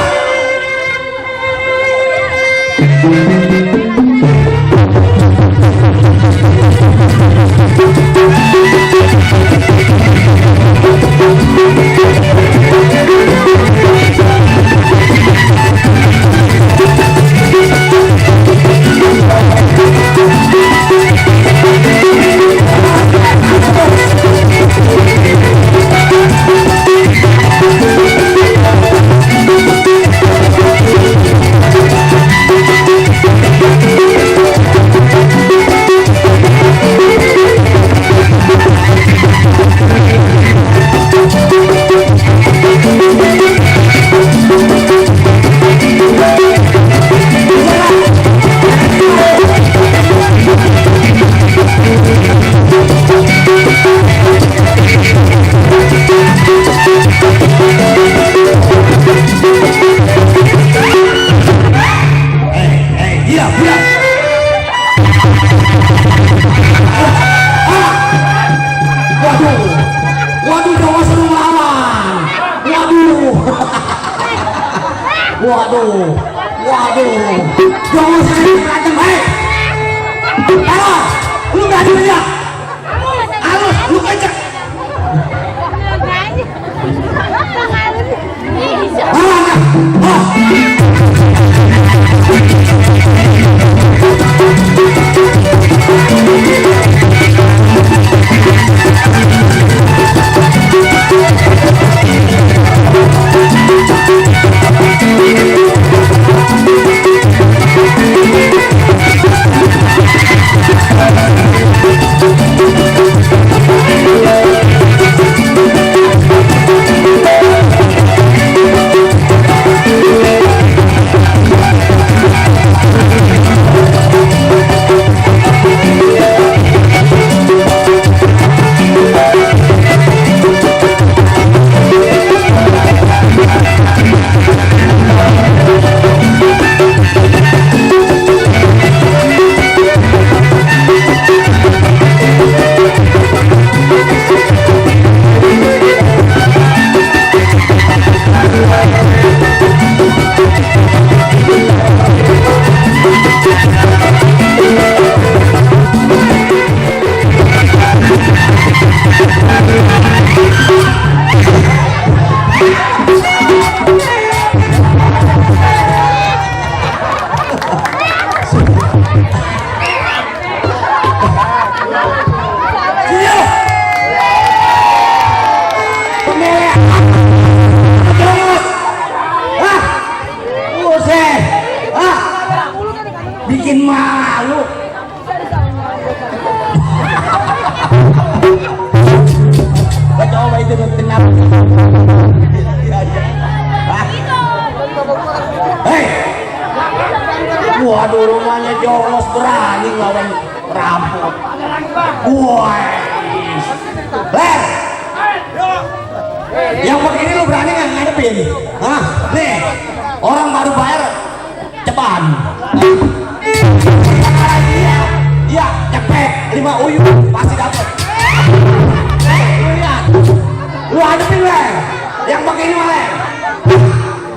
Waduh, jangan seru melawan. Waduh, jangan saya berantem, Ayo, lu berani lihat? Alus, lu kencang. Thank you. Waduh, rumahnya Jongos berani ngelawan rampok. Guys. Ler. Yang begini lu berani nggak ngadepin? Hah? Nih, orang baru bayar ceban. Iya, cepet 5 uyuk pasti dapat. Lu lihat, lu hadapin Ler. Yang begini mah Ler.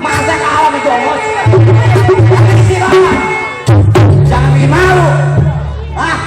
Masa kalah nih Jongos? Jangan istirahat, jangan bikin malu. Hah?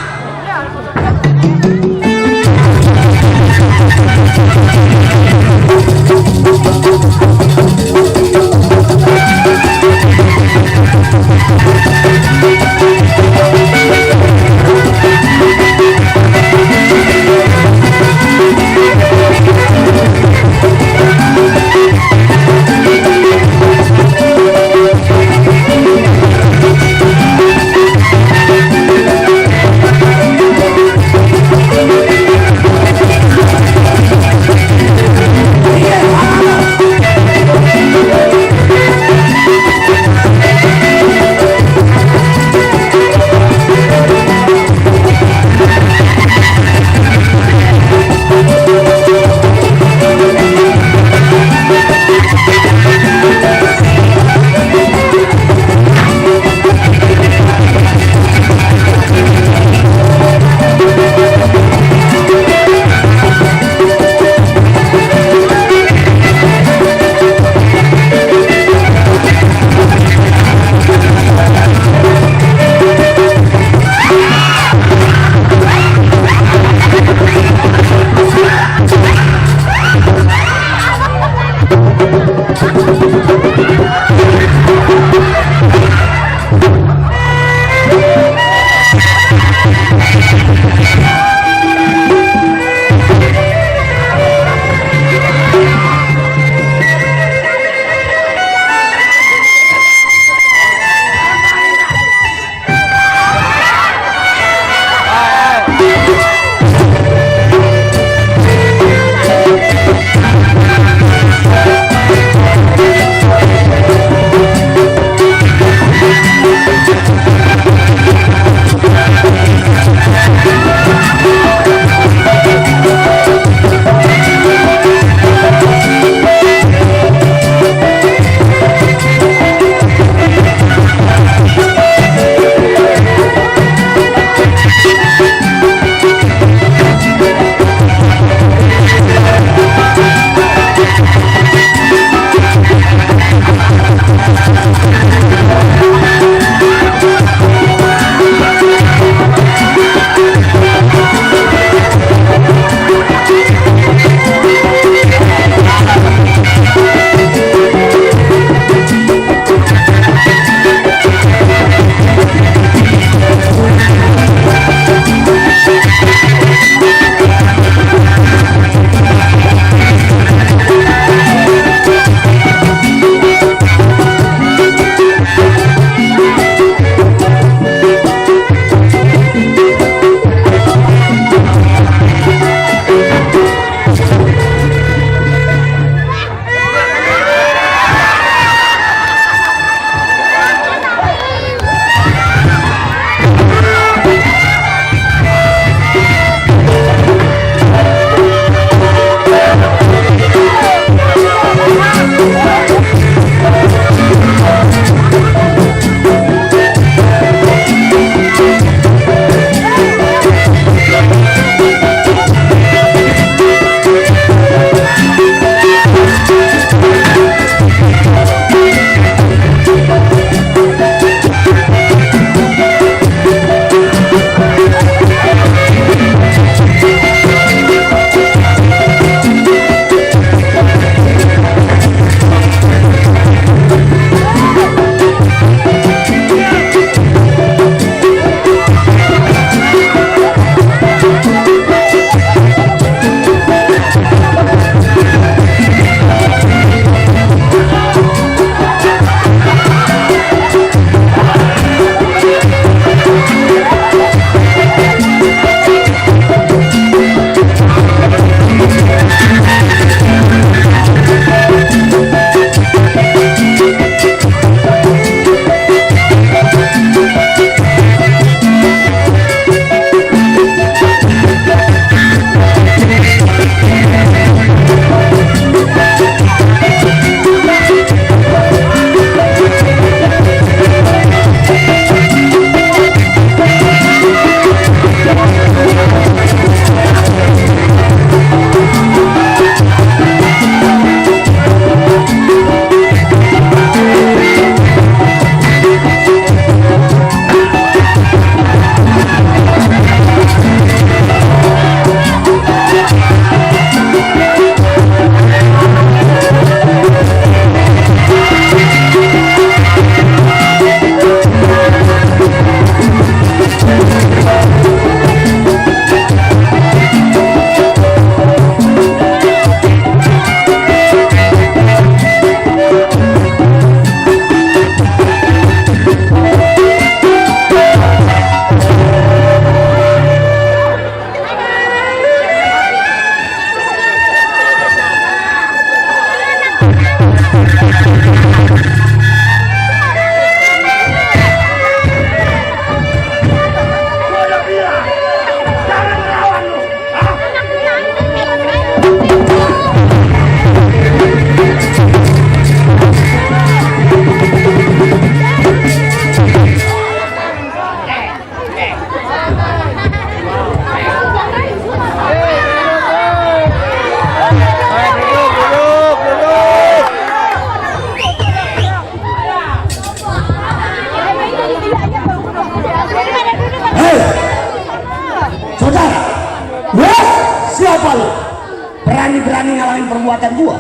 berani-berani ngalamin perbuatan gua.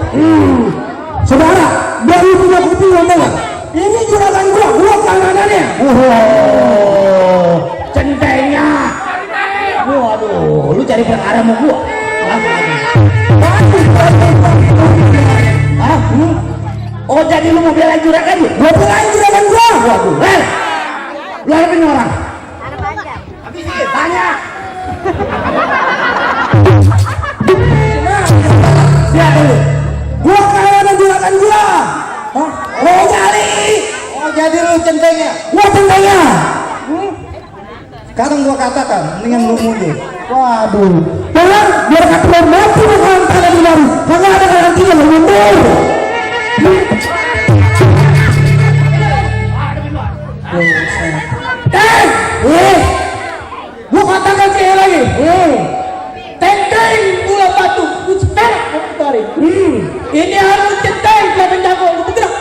Saudara, baru punya kuping ngomong. Ini juragan gua kananannya. Centengnya. Waduh, lu cari perkara sama gua. Hah? Oh, jadi lu mau belain juragan lu? Gua belain juragan gua. Waduh, lu hadapin orang. Tanya. Siapa lu? Gua kananan juragan gua. Hah? Oh, nyali. Oh jadi lu centengnya. Gua centengnya. Sekarang gua katakan, mendingan lu mundur. Waduh. Tolong biar kata mati dengan tangan di baru. Karena ada garansinya bermundur. Gua katakan sih lagi. Tenteng gula batu, kucper, tarik. Ini harus centeng, jangan jago, betul.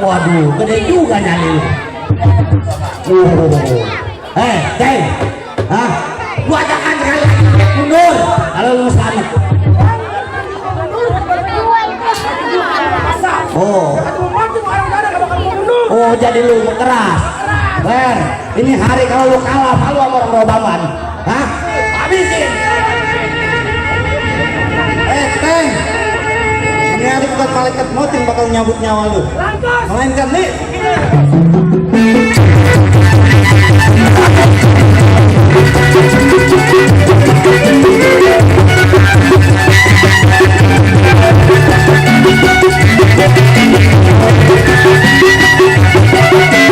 Waduh, gede juga nyali lu. Ceng, gua ajakan sekali lagi mundur. Kalau lu selamat. Oh, jadi lu keras. Ler, ini hari kalau lu kalah malu sama orang Robangan. Hah? Habisin. Teng. Ini hari bukan malaikat maut yang bakal nyabut nyawa lu. Melainkan nih. Thank you.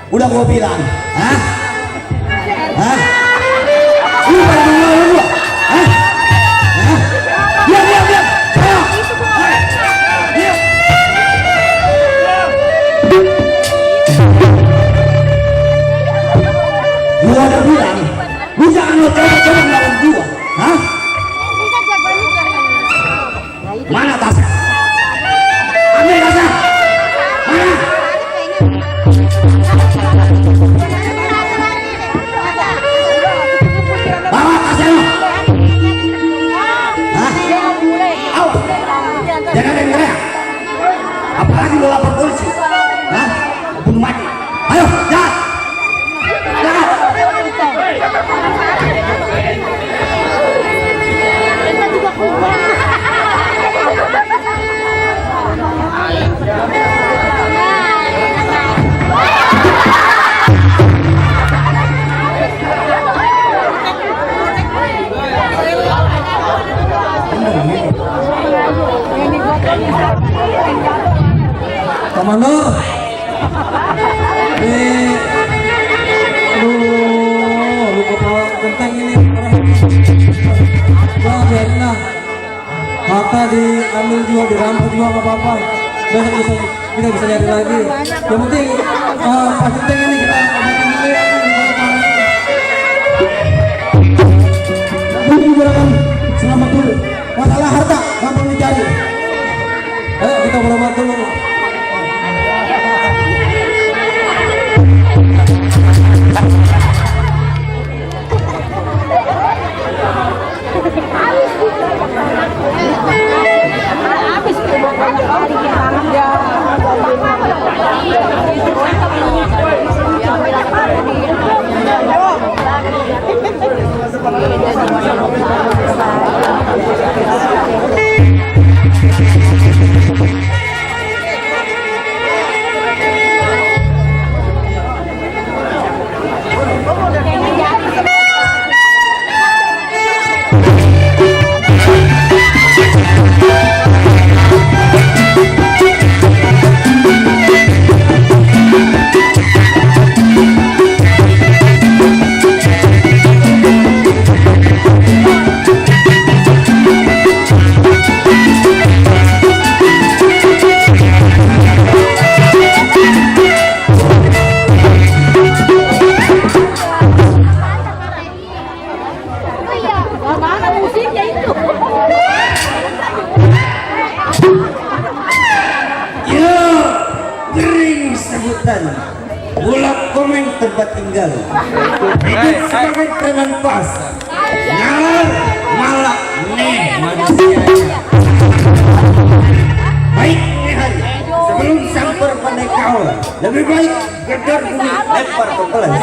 Udah gua bilang, hah? Hah? Lu pada dengerin gua? Hah? Hah? Diam. Ayo. Hei, diam. Gua udah bilang, lu jangan lo coba-coba melawan gua, hah? Mana tasnya? Ambil tasnya. Mana? Bawa tasnya lo. Hah? Awas. Jangan ada yang teriak. Apalagi lo lapor polisi. Hah? Bunuh mati. Ayo, jalan. Jalan. Komando. Aduh, lu kepala genteng ini. Udah biarin lah. Harta diambil juga, dirampok juga nggak apa-apa. Besok kita bisa nyari lagi. Yang penting Pak Genteng ini kita obatin dulu ya. Budi gerakan selamat dulu. Masalah harta gampang dicari. Ayo kita berobat dulu. Bulat komeng tempat tinggal. Hidup sebagai preman pas. Nyalar malak nih manusianya. Baik nih hari sebelum samper pandai kau, lebih baik gedor bumi lempar ke kelas.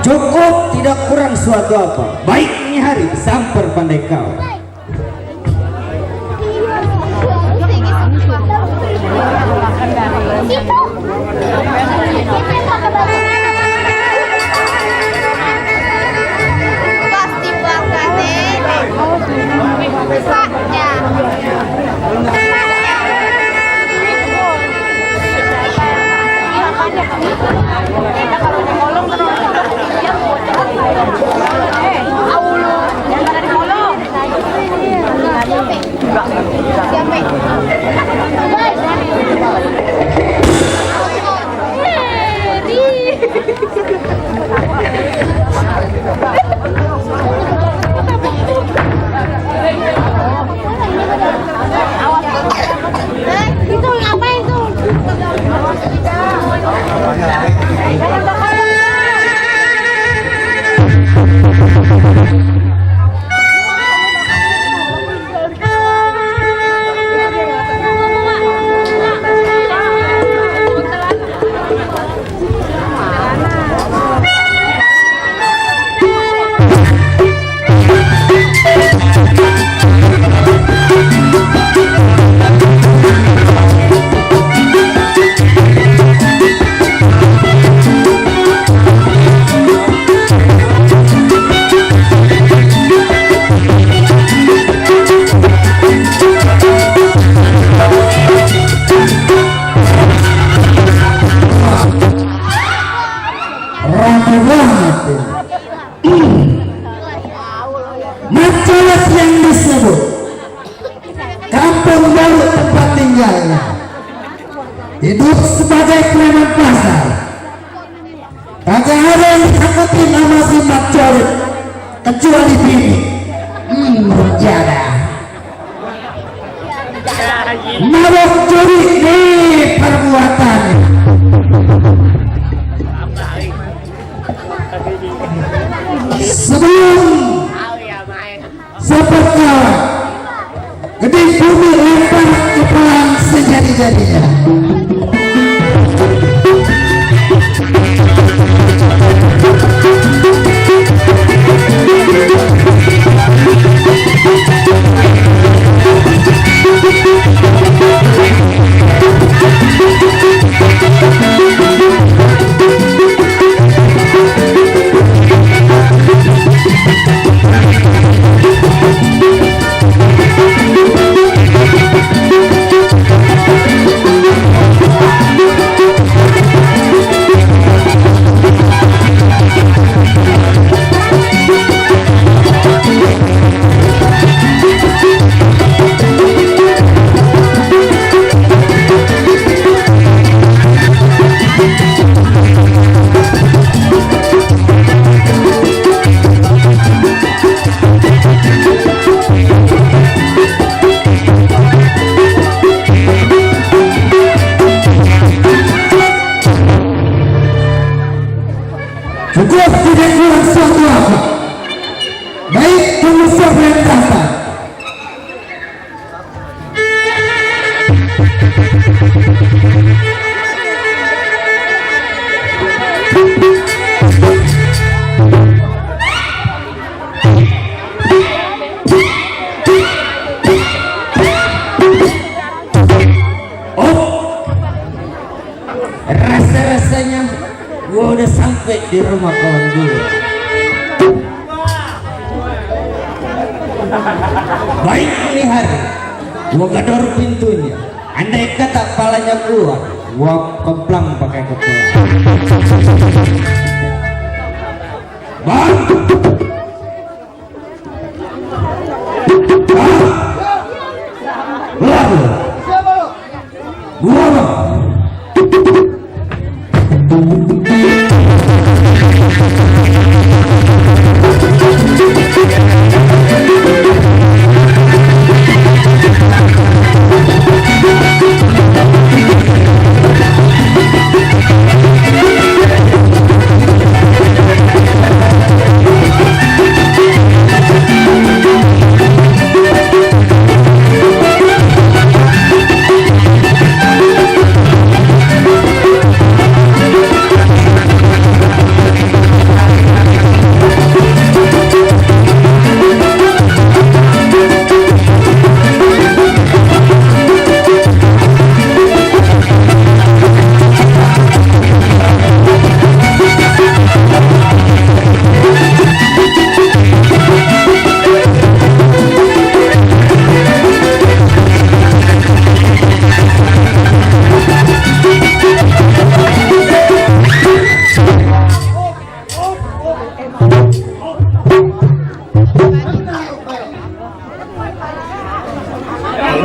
Cukup, tidak kurang suatu apa. Baik ini hari samper pandai kau. Pasti belakangnya. hidup sebagai preman pasar. Kagak ada yang takutin sama si Mat Corit kecuali bini. Menjada mabok curi nih perbuatannya. Sebelum seperkawan gede bumi lempar ke perang sejadi-jadinya. Cukup tidak kurang suatu apa. Baik pengusaha pemerintahan. Rasa-rasanya gua udah sampai di rumah kawan gue. Baik ini hari gua gedor pintunya. Andai kata kepalanya keluar, gua keplang pakai kepala. Bang, gua bang.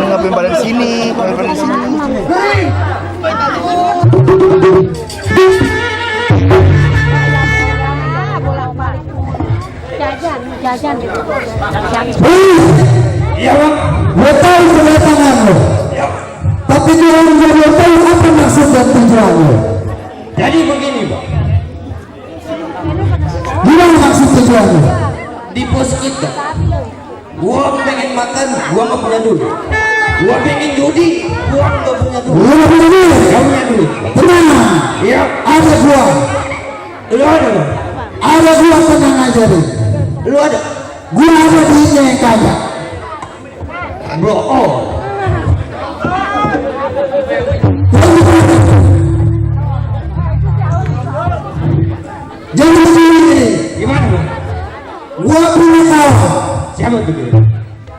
Ngapain pada di sini? Jajan. Iya bang, gue tahu kedatangan lo. Tapi dia juga tahu apa maksud dan tujuan lo. Jadi begini bang, Gimana maksud tujuan lo? di pos kita, gua pengen makan, gua nggak punya duit. Gua pengen judi, gua nggak punya duit. Lu punya duit? Gak punya duit. Tenang. Iya. Ada gua. Lu ada bang? Ada gua, tenang aja deh. Lu ada? Gua ada duitnya yang kagak. Bro, oh. Jadi begini, Gimana bang? gua punya kawan. Siapa tuh dia?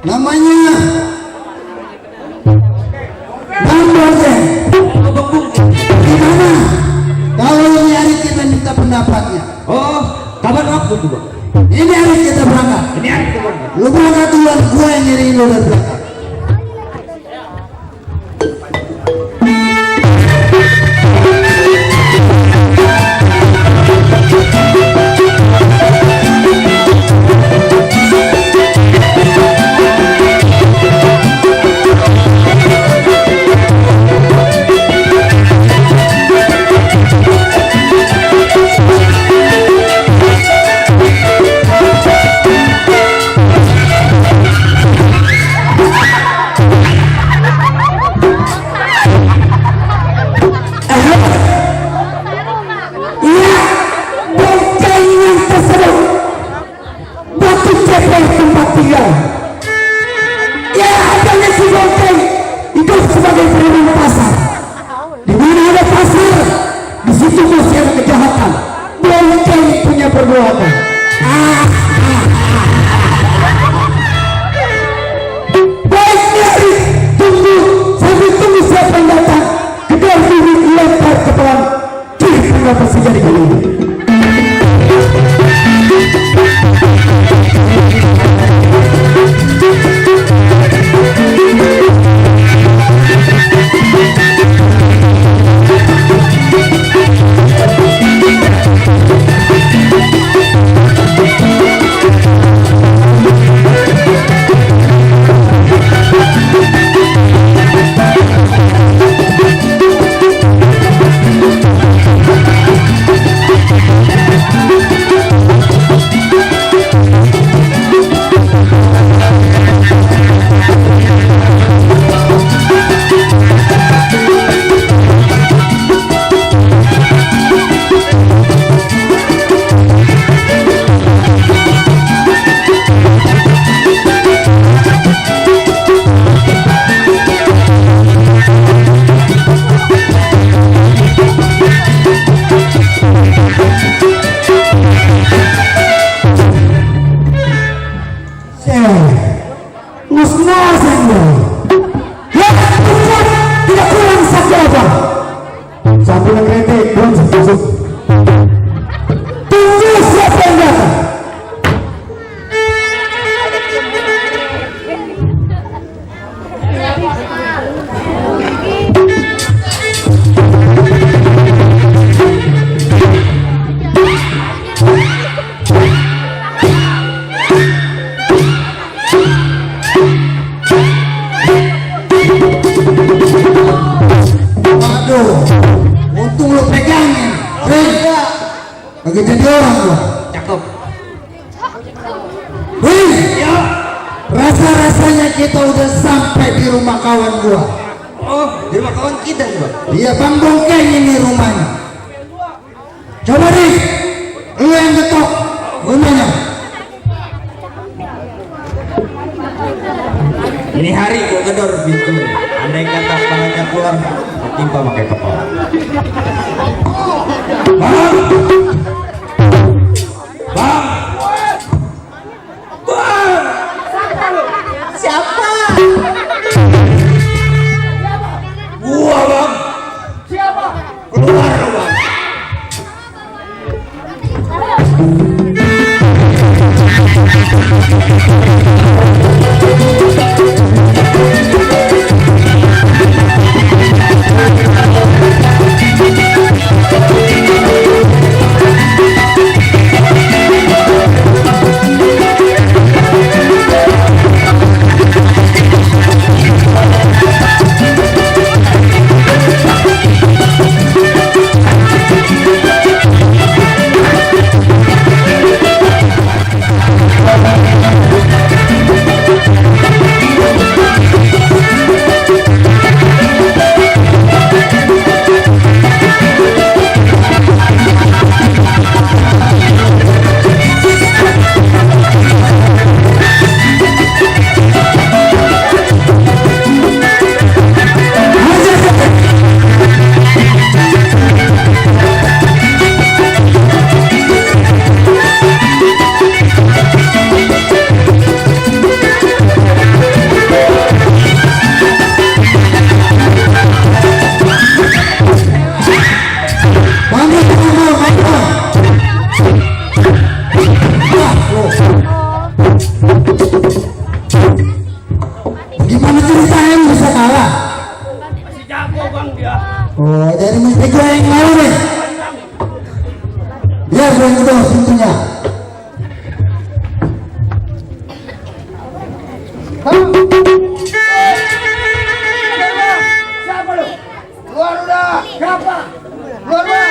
Namanya Bang. Gimana? Kalau ini hari kita minta pendapatnya. Oh, kapan waktu tuh bang? Ini hari kita berangkat. Ini hari tuh bang. Lu berangkat duluan, gua yang nyariin lu dari belakang. hidup sebagai pedagang pasar. Di mana ada pasar, di situ masih ada kejahatan. Bonceng punya perbuatan. Baik nyari, tunggu sambil tunggu siapa yang datang. Kedal diri lempar ke pelan. Kiri kenapa sih jadi kali ini? Tunggu siapa yang datang. Untung lu pegangin, bagi jadi orang gua. Cakep. Wih, rasa-rasanya kita udah sampai di rumah kawan gua. Oh, di rumah kawan kita juga. Iya, Bang Bongkeng ini rumahnya. Coba nih, lu yang ketok rumahnya. Ini hari gua gedor pintu. Andai kata palanya keluar, timpa pakai kepala. Bang, Siapa? Gua bang. Keluar bang. Gimana ceritanya bisa kalah? Masih jago bang dia. Oh, jadi mesti gue yang lawan nih. Biar gue yang kedor pintunya. Siapa lu? Keluar udah. Siapa? Keluar udah.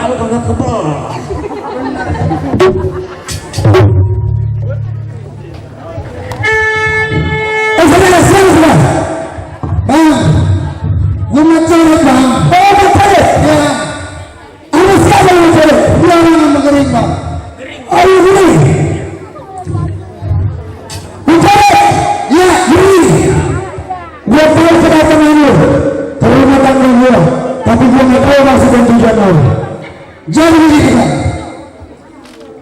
lu kagak kebal. Sudah. Bang, gue mau coret bang. Oh, mau coret? Ya. Ada siapa yang mau coret? Dia orang yang mengering bang. Oh, ini. Mau coret? Ya, ini. Gue tahu kedatangan lu. Terima tanggung gue. Tapi gue nggak tahu maksud dan tujuan lu. Jadi begini bang.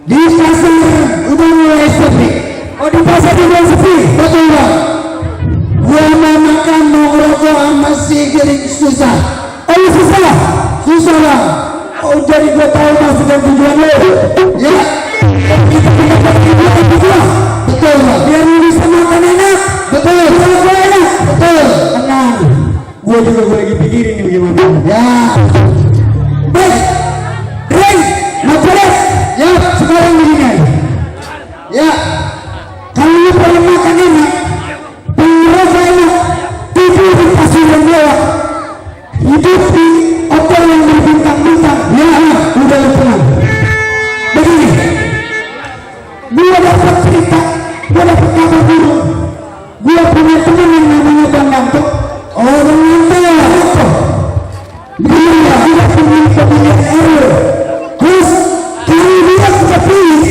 Di pasar udah mulai sepi. Oh, di pasar udah sepi. Betul bang. Gua mau makan, mau ngerokok sama sigaret susah. Oh susah? Susah lah. Oh jadi gua tahu maksud dan tujuan lo. Ya. Kita dapat tujuan. Betul lah. Biar lu bisa makan enak. Betul. Biar gua enak. Betul. Tenang. Gua juga lagi pikirin ini gimana. Ya. Baik. Ring. Mau coret? Ya. Sekarang begini. Ya. Kalau lu pengen makan enak. Rasa enak, tidur di pasir yang mewah, hidup di hotel yang berbintang-bintang. Ya, udah tenang. Begini, gua dapat cerita, gua dapat kabar burung. Gua punya teman yang namanya Bang Nanto. Oh, Bang Nanto. Dia tidak pemilik pemilihan RW. Terus kalau dia kita pilih,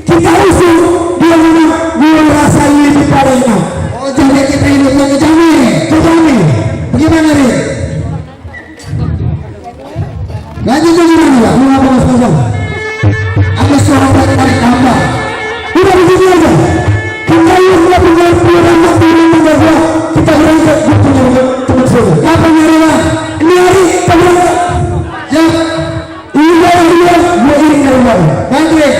kita usung, dia memang gua rasa lebih pada enak. Jadi kita hidupnya kejamin. Bagaimana nih? Lanjut gimana ya? Lu ngapa mas kosong? Ada seorang tarik tambah. Udah begini aja. Kita yang nggak punya anak di rumah kita berangkat punya teman saya. Apa nyari lah? Ini hari teman. Ya. Ini dia. Gua iring dari bawah. Bantuin.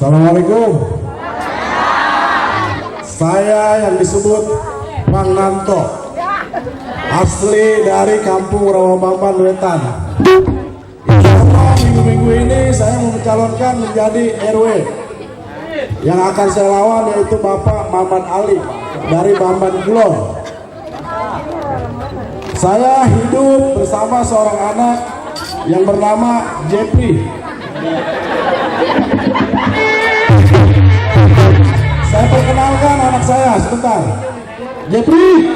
Assalamualaikum. Saya yang disebut Bang Nanto, asli dari kampung Rawabamban Wetan. Minggu-minggu ini saya mau mencalonkan menjadi RW. Yang akan saya lawan yaitu Bapak Mamat Ali dari Bamban Kulon. Saya hidup bersama seorang anak yang bernama Jepri. Saya perkenalkan anak saya sebentar. Jepri.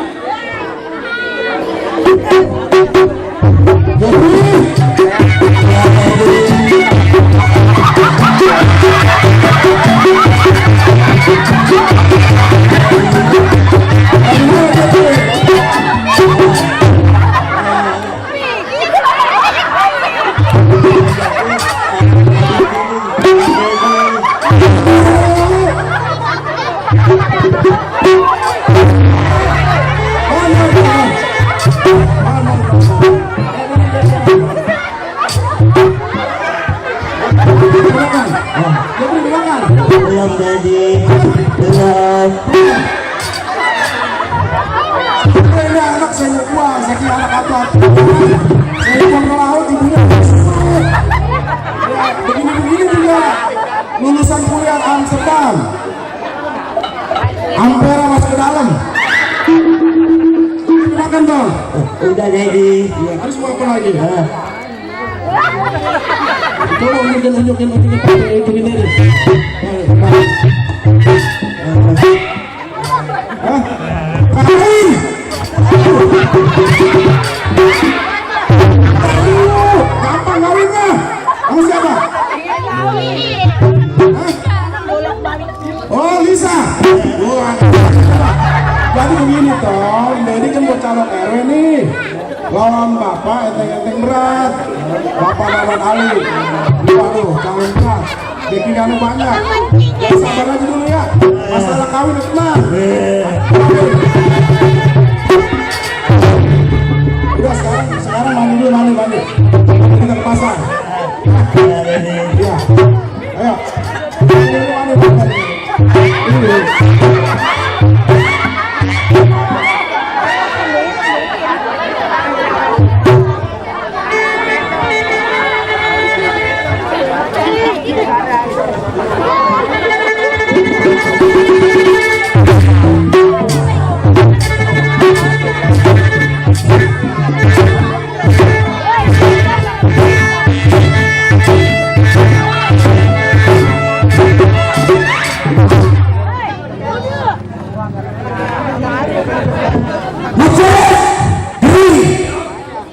Ini anak saya mau buang, saya kira anak apa? Saya buang ke laut, ibunya ya, begini-begini juga lulusan kuliah Amsterdam, Ampera masuk ke dalam. Makan dong. Udah jadi. Ya, terus mau apa lagi? Coba unjukin pakai itu ini. Kawin. Gampang kawinnya. Kamu siapa? Oh, Lisa. Jadi begini toh, ini kan buat calon RW nih. Lawan bapak enteng-enteng berat. Bapak Maman Ali. Waduh, calonnya backingannya banyak. Ya sabar aja dulu ya. Masalah kawin tenang. Udah sekarang mandi dulu, mandi. Kita ke pasar. Ya. Ayo. Mandi.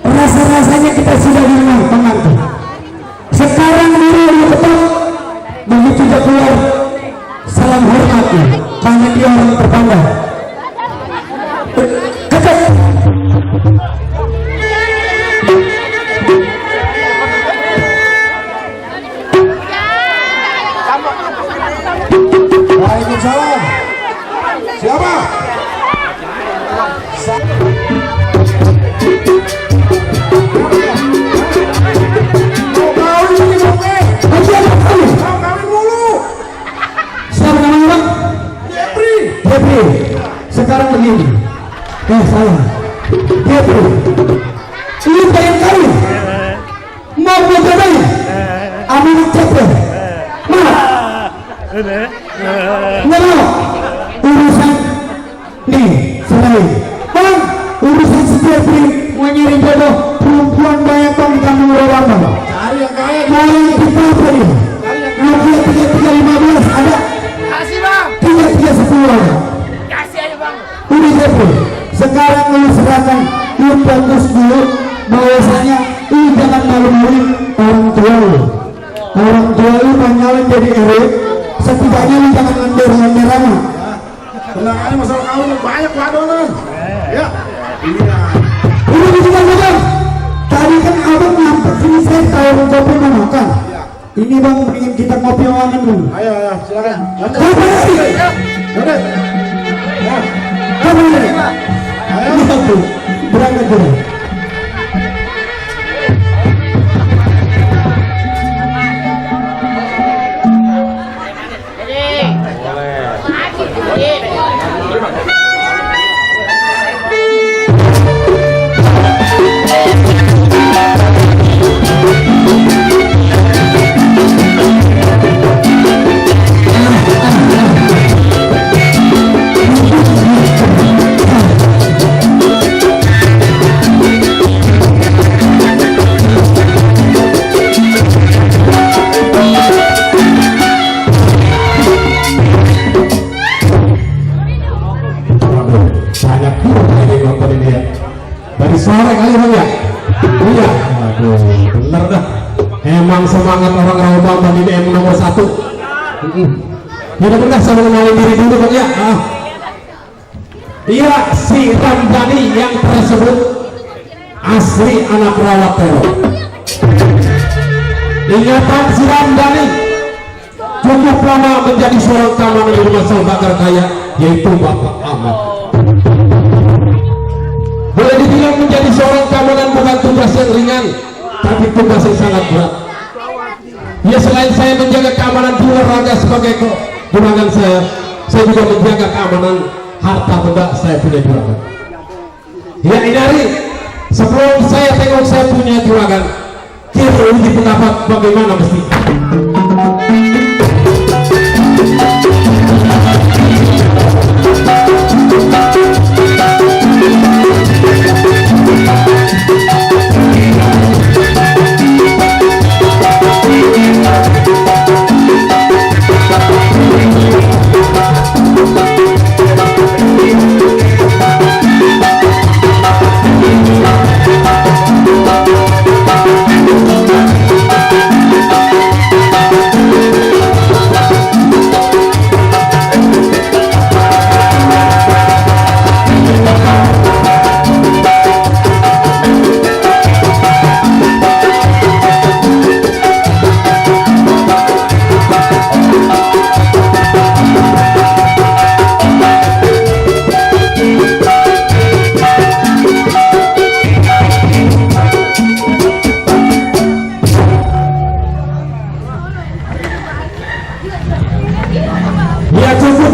Rasa-rasanya kita sudah di rumah pengantin. Sekarang diri ketok begitu sudah keluar salam hormatnya. Banyak dia orang terpandang. Ketok. Waalaikumsalam. Siapa? Sekarang begini, salah. Ini pengen kawin, mau berkawin, amanat cepet, mana urusan nih selain, bang urusan seperti mau nyari jodoh perempuan banyak bang kamu orang Cari yang kaya. mau yang kita apa nih? Nokia 3315 ada? Kasih bang. 3310 Kasih aja bang. Udah Jepri, sekarang lu serahkan lu bagus dulu bahwasanya lu jangan malu-maluin orang tua lu. Orang tua lu panggilin jadi RW, setidaknya lu jangan lender-lender aja. Tenang aja, masalah kawin banyak wadonan. Ya. Iya. Udah dijual bang. Tadi kan abang nampak ini saya tahu kopi mau makan. Ini bang ingin kita ngopi awanan dulu. Ayo, silakan. Apa lagi? Udah. Ya. Apa lagi? Ayo tuh, berangkat dulu. Dari sore kali bang ya? Iya. Aduh, bener dah. Emang semangat orang Rawabaman ini emang nomor 1. Ya bener saya mengenali diri dulu bang ya. Iya, si Ramdhani yang tersebut asli anak Rawatero. Ingatan si Ramdhani cukup lama menjadi seorang keamanan di rumah saudagar kaya, yaitu Bapak Ahmad. Boleh dibilang menjadi seorang keamanan bukan tugas yang ringan, tapi tugas yang sangat berat. Ya selain saya menjaga keamanan jiwa raga sebagai juragan saya juga menjaga keamanan harta benda saya punya juragan. Ya Inari, sebelum saya tengok saya punya juragan, kita uji pendapat bagaimana mesti.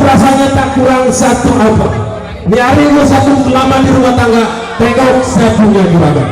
rasanya tak kurang satu apa. Di hari lu satu lama di rumah tangga, tengok saya punya juragan.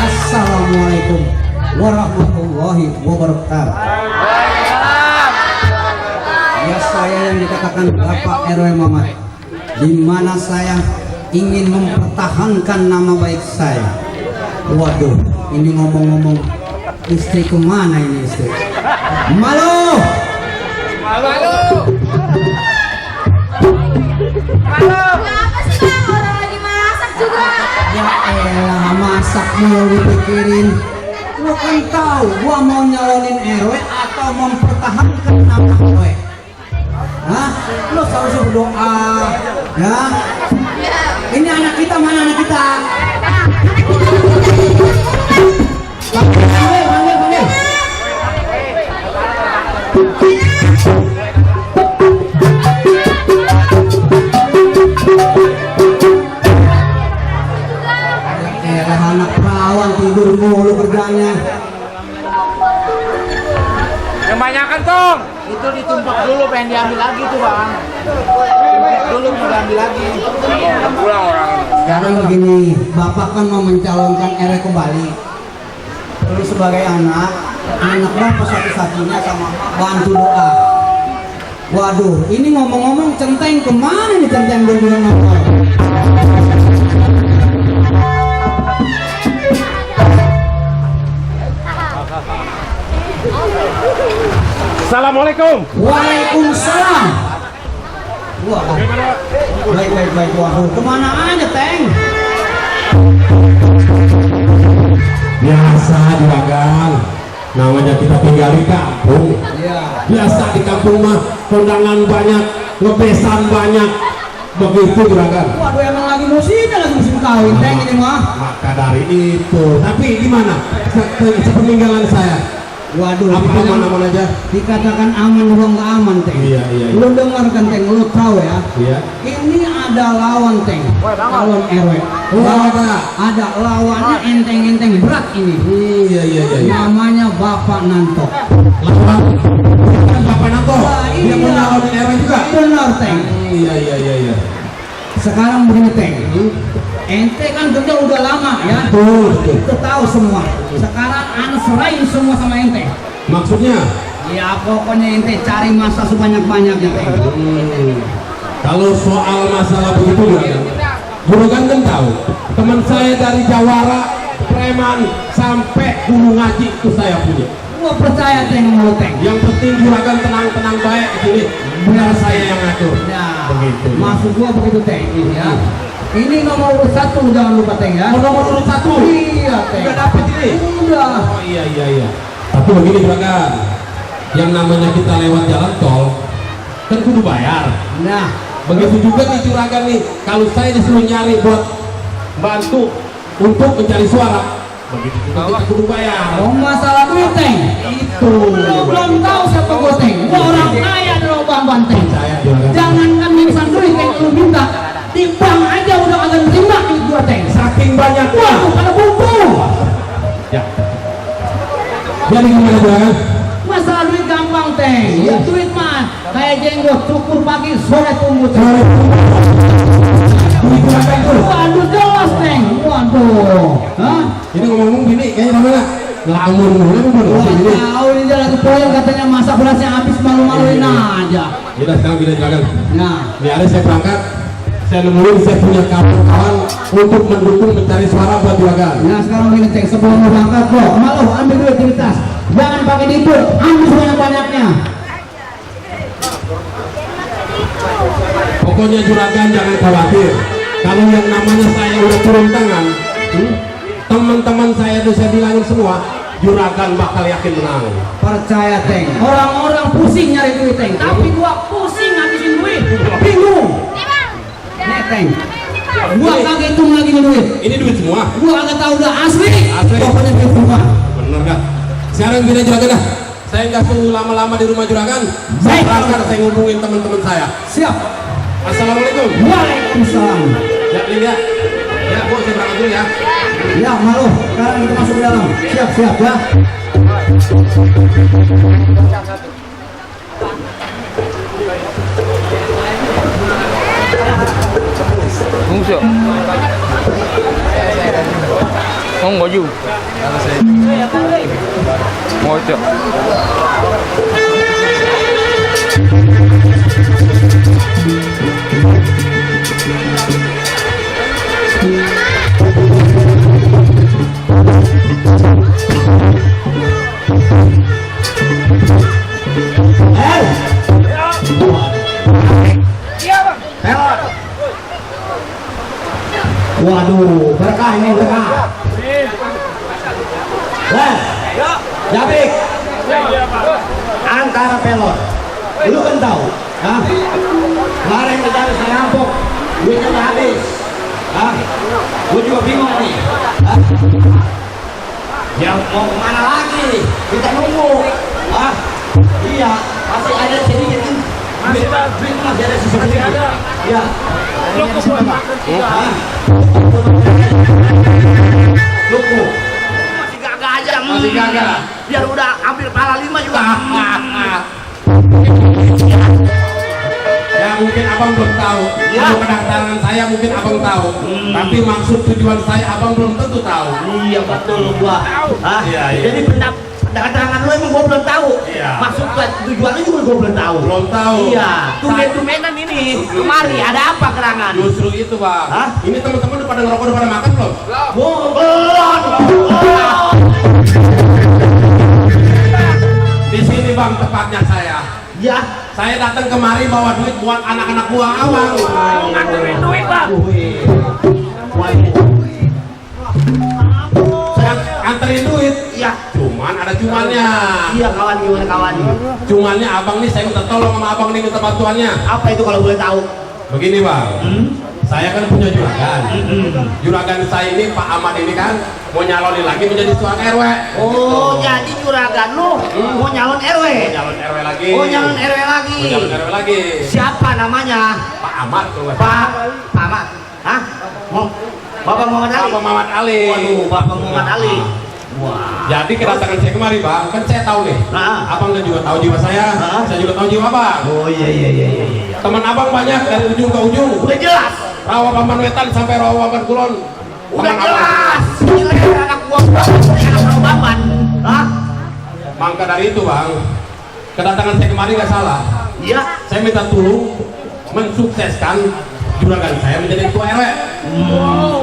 Assalamualaikum warahmatullahi wabarakatuh. Ya, saya yang dikatakan Bapak RW Mamat, di mana saya ingin mempertahankan nama baik saya. Waduh, ini ngomong-ngomong istri kemana ini istri? Malu. Kenapa sih bang? Orang lagi masak juga. Ya elah, masak mulu dipikirin. Lu kan tahu gua mau nyalonin RW atau mempertahankan nama RW. Hah? Lu harus berdoa. Ya. Ini anak kita, mana anak kita? Panggil. Ya anak perawan tidur mulu kerjanya. Kebanyakan Tong. Itu ditumpuk dulu pengen diambil lagi tuh bang. Tumpuk dulu mau diambil lagi. Pulang orang. Sekarang begini, Bapak kan mau mencalonkan RW kembali. Terus sebagai anak Bapak satu-satunya sama bantu doa. Waduh, ini ngomong-ngomong centeng kemana nih centeng bilang apa? Assalamualaikum. Waalaikumsalam. Wah, baik. Waduh, kemana aja Teng? Biasa juragan, namanya kita tinggal di kampung. Iya. Biasa di kampung mah kondangan banyak, ngebesan banyak, begitu juragan. Waduh, emang lagi musim kawin Teng ini mah. Maka dari itu, tapi gimana sepeninggalan saya? Waduh, Apa aman aja? dikatakan aman juga nggak aman Teng. Iya. Lu dengar kan Teng, lu tahu ya? Iya. Ini ada lawan Teng, calon RW. Ada lawannya enteng-enteng berat ini. Iya. Namanya Bapak Nanto. Lawan bukan Bapak Nanto. Wah, Dia iya. mau nyalonin RW juga. Benar Teng. Iya. Sekarang begini Teng, ente kan kerja udah lama ya. Betul. Itu tahu semua. Sekarang anu serahin semua sama ente. Maksudnya? Ya pokoknya ente cari masa sebanyak-banyaknya Teng. Kalau soal masalah begitu juragan kan tahu. Teman saya dari Jawara, preman sampai Gunung Ngaji itu saya punya. Gua percaya Teng mau Teng. Yang penting juragan tenang baik sini. Benar saya yang ngatur. Ya, Begitu. maksud gua begitu Teng ya. Ini nomor urut 1 jangan lupa Teng ya. Oh, nomor urut 1. Iya Teng. Udah dapet ini. Udah. Oh iya. Tapi begini juragan, yang namanya kita lewat jalan tol kan kudu bayar. Nah, Begitu juga nih juragan nih, kalau saya disuruh nyari buat bantu untuk mencari suara, begitu juga kita kudu bayar. oh masalah duit Teng. Itu. Lu belum tahu siapa gua Teng. Gua orang kaya dulu Bang Teng. Saya juragan. Jangankan minisan duit Teng lu minta, di bank aja udah kagak terima duit gua Teng. Saking banyaknya. Waduh, pada kumpul. Ya. Jadi gimana juragan? Masalah duit gampang Teng. Ya duit mah kayak jenggot, cukur pagi, sore tunggu. Waduh jelas Teng. Waduh. Hah? Ini ngomong-ngomong gini, kayaknya mana? Ngelamun mulu Wah, gini. tahu ini dia lagi poin katanya masak berasnya habis malu-maluin aja. Yaudah sekarang gini juragan. Nah, Di hari saya berangkat, saya nemuin saya punya kawan-kawan untuk mendukung mencari suara buat juragan. nah sekarang begini Teng, sebelum mau berangkat bro, malu ambil duit di tas. Jangan pakai dihitung, ambil sebanyak-banyaknya. Pokoknya juragan jangan khawatir. Kalau yang namanya saya udah turun tangan, Teman-teman saya udah saya bilangin semua, Juragan bakal yakin menang. Percaya Teng, orang-orang pusing nyari duit Teng, tapi gua pusing ngabisin duit, bingung. Nih Teng, gua kagak hitung lagi duit. Ini duit semua. Gua kagak tahu udah asli. Asli. Pokoknya duit semua. Bener gak? Sekarang gini Juragan dah. Saya nggak tunggu lama-lama di rumah Juragan. Saya berangkat, saya ngubungin teman-teman saya. Siap. Assalamualaikum. Waalaikumsalam. Ya, Linda. Ya, Bu, saya berangkat dulu ya. Ya, malu. Sekarang kita masuk ke dalam. Siap ya. Ngusuk. Không có dù. Ngồi chợ. Waduh, berkah ini berkah. Jabrik. Antara pelor. Lu kan tahu, kemarin kita saya rampok, duitnya udah habis. Gue juga bingung nih. Ya mau kemana lagi? Kita nunggu. Iya, masih ada sedikit. Duit masih ada sedikit. Ya. Luku. Masih gagah aja. Masih gagah. Biar udah ambil pala 5 juga. Ya mungkin abang belum tahu. Kalau kedatangan saya mungkin abang tahu. Tapi maksud tujuan saya abang belum tentu tahu. Iya betul gua. Iya. Jadi kedatangan lu emang gua belum tahu. Iya. Maksud tujuan lu juga gua belum tahu. Belum tahu. Iya. Tumben-tumbenan ini. Kemari ada apa gerangan? Justru itu bang. Ini teman-teman udah pada ngerokok, udah pada makan belum? Belum. Di sini bang tepatnya saya. Ya. Saya datang kemari bawa duit buat anak-anak buah abang. Nganterin duit bang. Saya anterin duit. Iya. Cuman ada cumannya. Iya kawan, gimana kawan? Cumannya abang nih saya minta tolong sama abang nih, minta bantuannya. Apa itu kalau boleh tahu? Begini bang, saya kan punya juragan. Juragan saya ini Pak Ahmad ini kan mau nyalonin lagi menjadi ketua RW. Oh, jadi juragan lu mau nyalon RW? Nyalon RW lagi. Oh, nyalon RW lagi. Mau nyalon RW lagi. Siapa namanya? Pak Ahmad tuh. Pak Ahmad. Hah? Bapak Muhammad Ali. Bapak Muhammad Ali. Waduh, Bapak Muhammad Ali. Wah. Jadi kedatangan saya kemari bang, kan saya tahu nih. Abang kan juga tahu jiwa saya. Saya juga tahu jiwa abang. Oh iya. Teman abang banyak dari ujung ke ujung. Udah jelas. Rawa Paman Wetan sampai Rawa Paman Kulon. Udah jelas. Gila anak gua anak Paman. Hah? Maka dari itu bang, kedatangan saya kemari nggak salah. Iya. Saya minta tolong mensukseskan juragan saya menjadi ketua RW.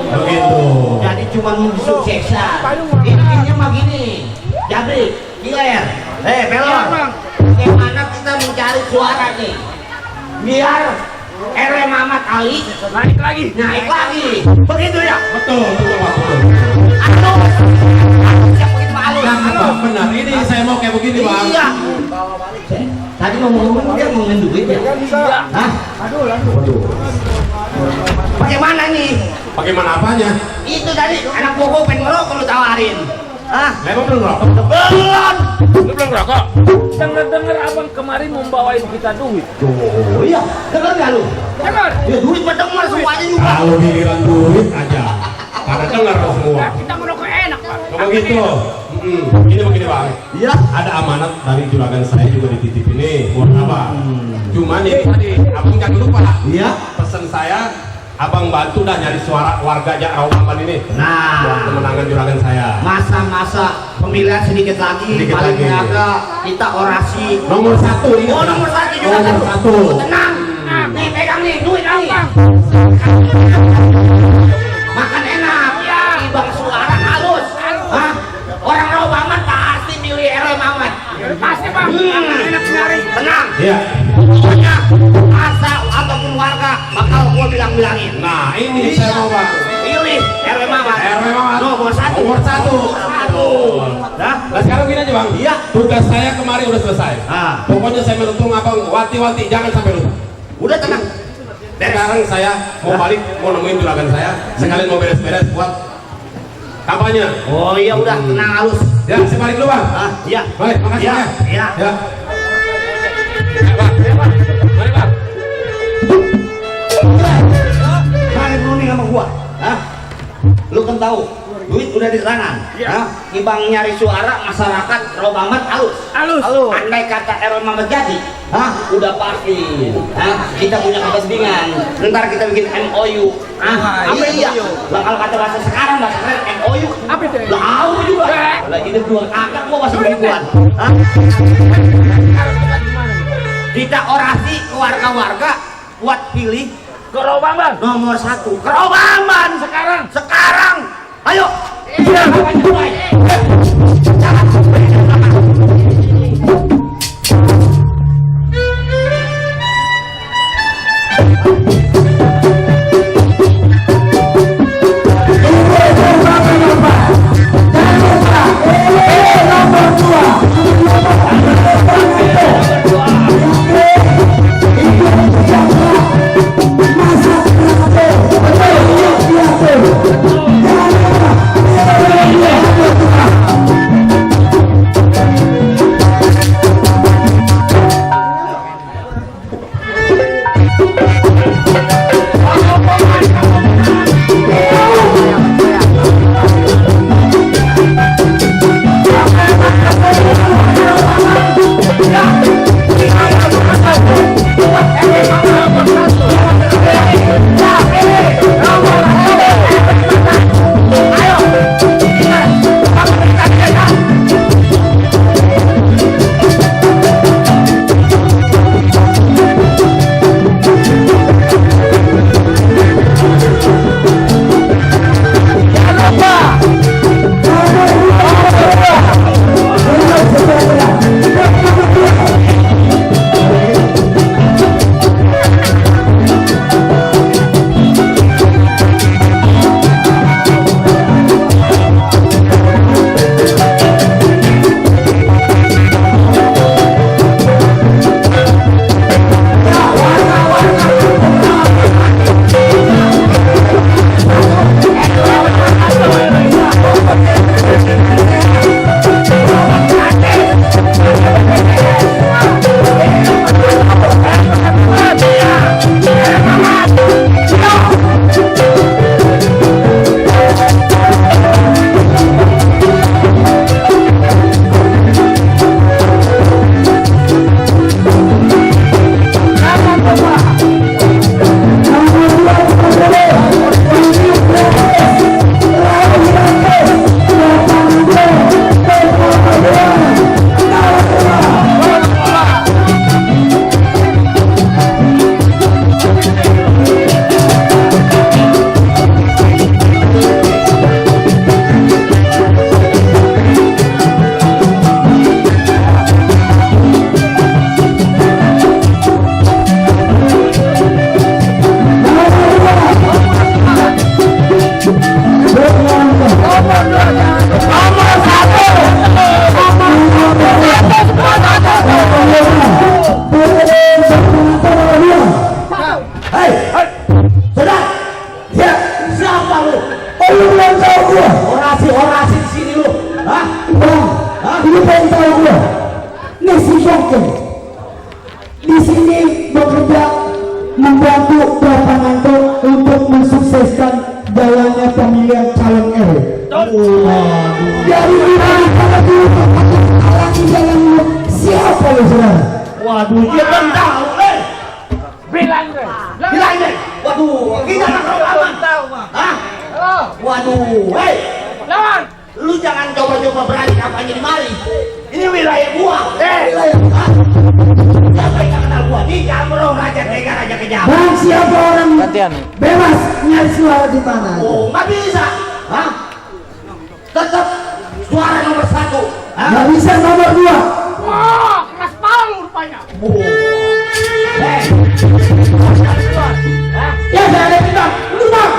Begitu. Jadi cuma mensukseskan. Intinya mah gini. Jabrik, Giler, Pelor. Bagaimana kita mencari suara nih? Biar RW Muhammad Ali naik lagi. Begitu ya? Betul Pak, betul. Yang begitu halus. Nah, benar. Ini saya mau kayak begini bang. Iya. Tadi ngomong-ngomong dia ngomongin duit ya? Iya. Hah? Aduh. Bagaimana nih? Bagaimana apanya? Itu tadi anak gua pengen ngerokok lu tawarin. Hah? Lepas belum rokok? Belum. Lu belum rokok? Dengar-dengar abang kemarin membawain kita duit. Oh iya, dengar nggak lu? Dengar. Ya duit mendengar semuanya juga. Kalau giliran duit aja. Karena dengar semua. Kita merokok enak pak. Kalau begitu. Ini begini bang. Iya. Ada amanat dari juragan saya juga dititip ini buat abang. Cuman ini tadi abang jangan lupa. Iya. Pesan saya, abang bantu dah nyari suara warga Rawaman ini. Nah, Kemenangan juragan saya. masa-masa pemilihan sedikit lagi, Sedikit paling lagi. niaga kita orasi. Nomor 1 ini. Oh nomor 1 juga. Nomor 1. Tenang. Nih pegang nih duit nih. Makan enak. Ibang suara halus. Hah? Orang Rawaman pasti milih RW Muhammad. Pasti bang. Enak sekali. Tenang. Iya. Pokoknya masa ataupun warga bakal gua bilang-bilangin. Nah ini saya mau bang. pilih RW Mamat. RW Mamat. Nomor 1. Nomor 1. Nah, Nah sekarang gini aja bang. Iya. Tugas saya kemarin udah selesai. Ah. Pokoknya saya menuntun abang wanti-wanti jangan sampai lupa. udah tenang. Sekarang saya mau balik, mau nemuin juragan saya. Sekalian mau beres-beres buat kampanye. Oh iya udah tenang halus. Ya, saya balik dulu bang. Ah, iya. Balik, makasih Iya, ya. iya. Ya. Ya, bang. Mari bang. Mari lu nih sama gua. Hah? Lu kan tahu, duit udah di tangan. Hah? Ibang nyari suara masyarakat Rawa Mamat halus. Andai kata RW Mamat jadi, udah pasti. Kita punya kepentingan. Ntar kita bikin MOU. Apa iya? Lah kalau kata bahasa sekarang bahasa keren MOU. Apa itu? Lah aku juga. Lah hidup dua kakak gua masih begituan. Kita orasi ke warga-warga buat pilih Kerobangan. nomor 1 Kerobangan sekarang ayo orasi di sini lu. Hah? Ini pengen tahu gua. Nih si Bokeh di sini bekerja membantu Bapak Nanto untuk mensukseskan jalannya pemilihan calon RW. Dari mulai pada dulu alami jalan siapa lu saudara? Waduh, dia kan tahu, Bilang deh. bilang deh. Waduh, kita tak tahu, Hah? Waduh, hei, Lawan. lu jangan coba-coba berani kampanye di mari. Ini wilayah gua. Wilayah. Hah? Siapa yang gak kenal gua? Di Jamrong Raja Tega Raja Kejam. Dan siapa orang bebas nyari suara di mana? Oh, nggak bisa. Hah? Tetap suara nomor 1. Hah? Nggak bisa nomor 2. Wah, keras palu rupanya. Hei. Ya saya ada bilang, lu bang.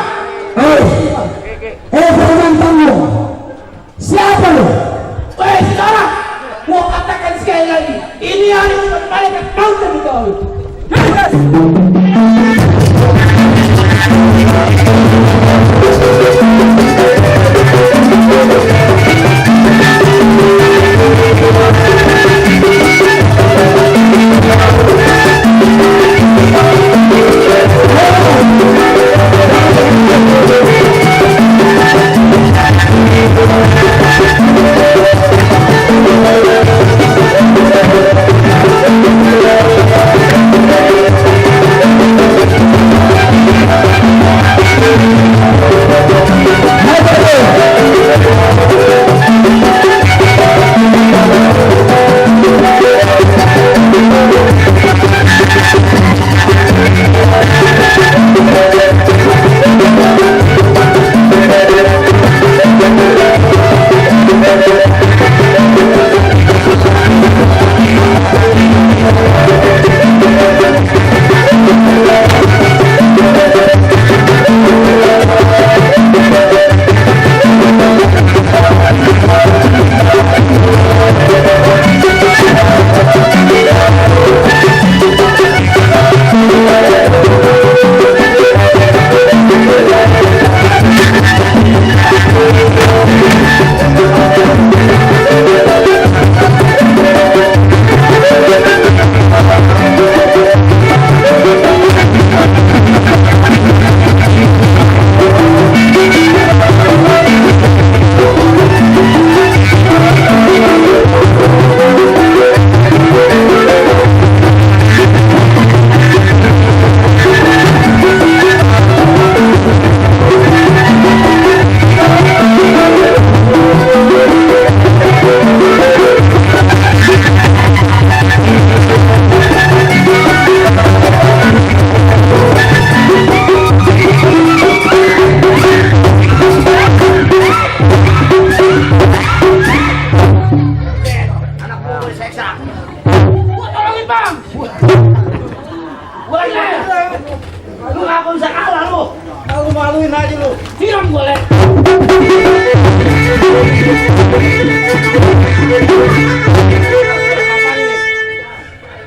gituin aja lu. Siram gue lek.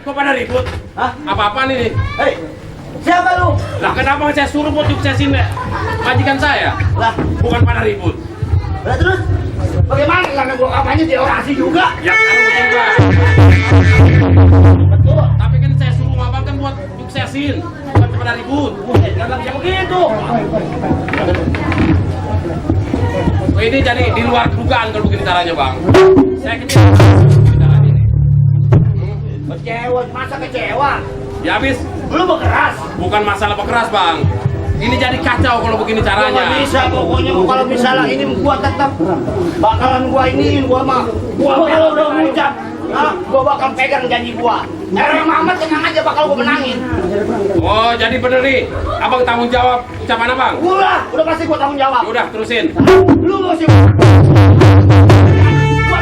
Kok pada ribut? Hah? Apa-apaan ini? Hei, siapa lu? Lah kenapa saya suruh buat suksesin majikan saya? Lah, Bukan pada ribut. lah terus bagaimana karena gua kampanye di orasi juga? Ya kan betul Bang. Betul. Tapi kan saya suruh abang kan buat suksesin, bukan pada ribut. Jangan bisa begitu. Oh, ini jadi di luar dugaan kalau begini caranya Bang. Saya kecewa begini caranya ini. Kecewa, masa kecewa? Ya habis, Lu berkeras. bukan masalah berkeras Bang. Ini jadi kacau kalau begini Gua caranya. nggak bisa pokoknya kalau misalnya ini gua tetap bakalan gua iniin gua mah. Gua kalau udah ngucap, gua bakal pegang janji gua. RW Mamat tenang aja bakal gua menangin. Oh, jadi bener nih. Abang tanggung jawab ucapan abang. Udah pasti gua tanggung jawab. Udah terusin. Lu mesti gua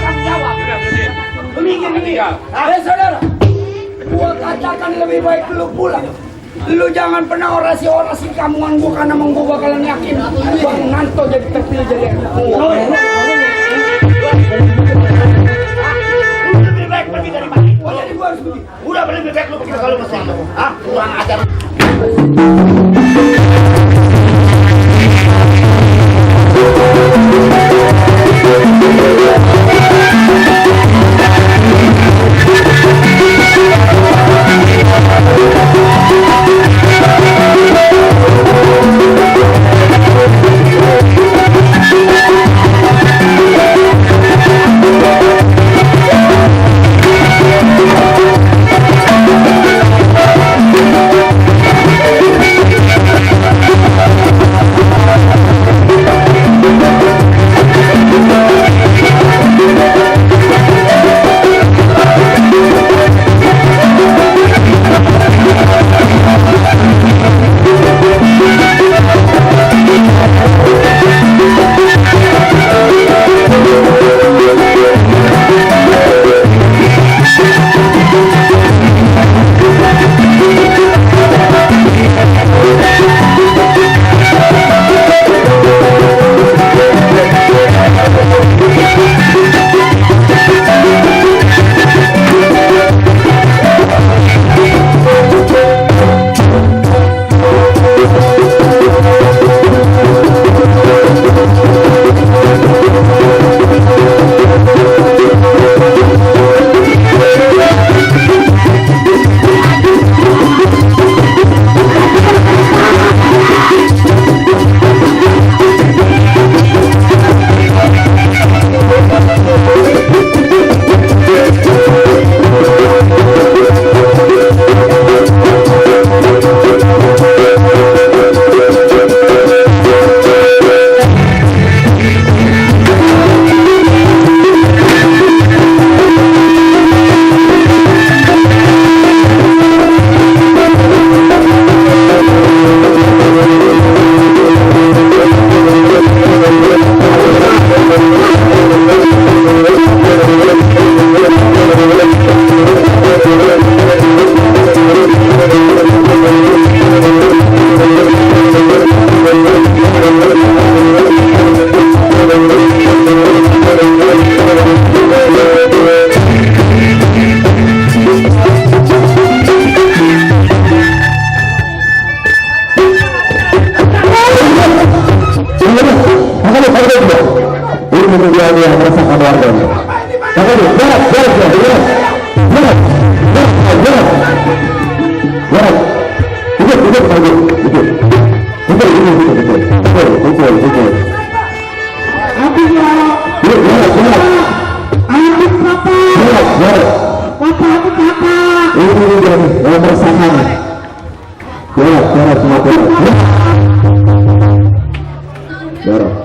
tanggung jawab. Udah terusin. Lu mikir nih. Tinggal. Saudara, gua katakan lebih baik lu pulang. Lu jangan pernah orasi-orasi kamuan gua karena emang gua bakalan yakin Bang Nanto jadi terpilih jadi Lebih baik pergi dari mana? Oh, jadi gua harus pergi. Udah lebih baik lu pergi kalau masih. Kurang ajar.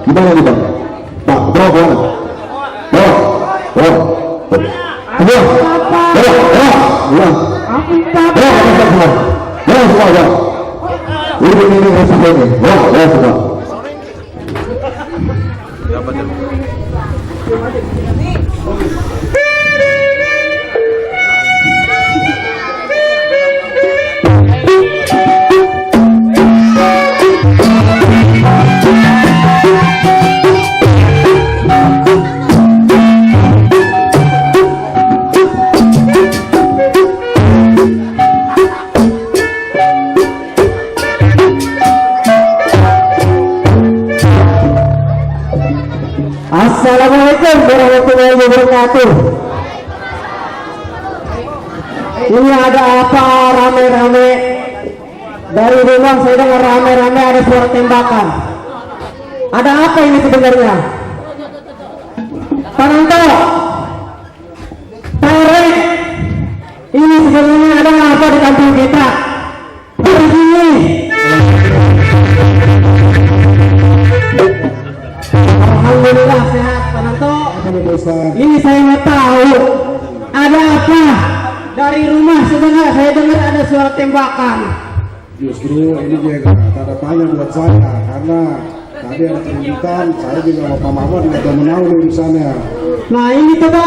Gimana nih Bang? Pak, berapa? Assalamualaikum warahmatullahi wabarakatuh. Ini ada apa rame-rame? Dari rumah saya dengar rame-rame ada suara tembakan. Ada apa ini sebenarnya? Pak Nanto, Pak RW, ini sebenarnya ada apa di kampung kita? Hari ini alhamdulillah sehat Pak Nanto. Ini saya mau tahu ada apa dari rumah sebenarnya saya dengar ada suara tembakan. Justru ini juga tanda tanya buat saya karena tadi ada keributan, saya juga sama Pak Mamat juga udah menahu urusannya. Nah ini coba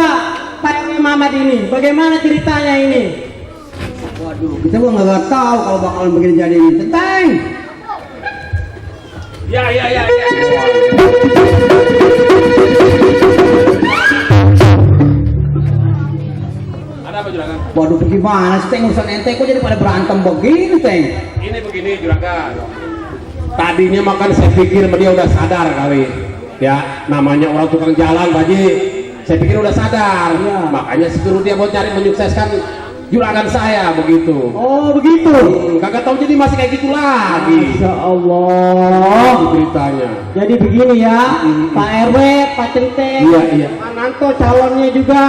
Pak Mamat ini, bagaimana ceritanya ini? Waduh, kita gua nggak tahu kalau bakalan begini jadi ini. Tentang. Ya. Ada apa juragan? Waduh, bagaimana sih Teng urusan ente kok jadi pada berantem begini Teng? Ini begini juragan. Tadinya makan saya pikir dia udah sadar kali. Ya, namanya orang tukang jalan, Pak Haji. Saya pikir udah sadar. Makanya suruh dia buat cari menyukseskan juragan saya begitu. Oh begitu. Kagak tahu jadi masih kayak gitu lagi. Masya Allah. Beritanya. Jadi begini ya, Pak RW, Pak Centeng, Iya. Pak Nanto calonnya juga.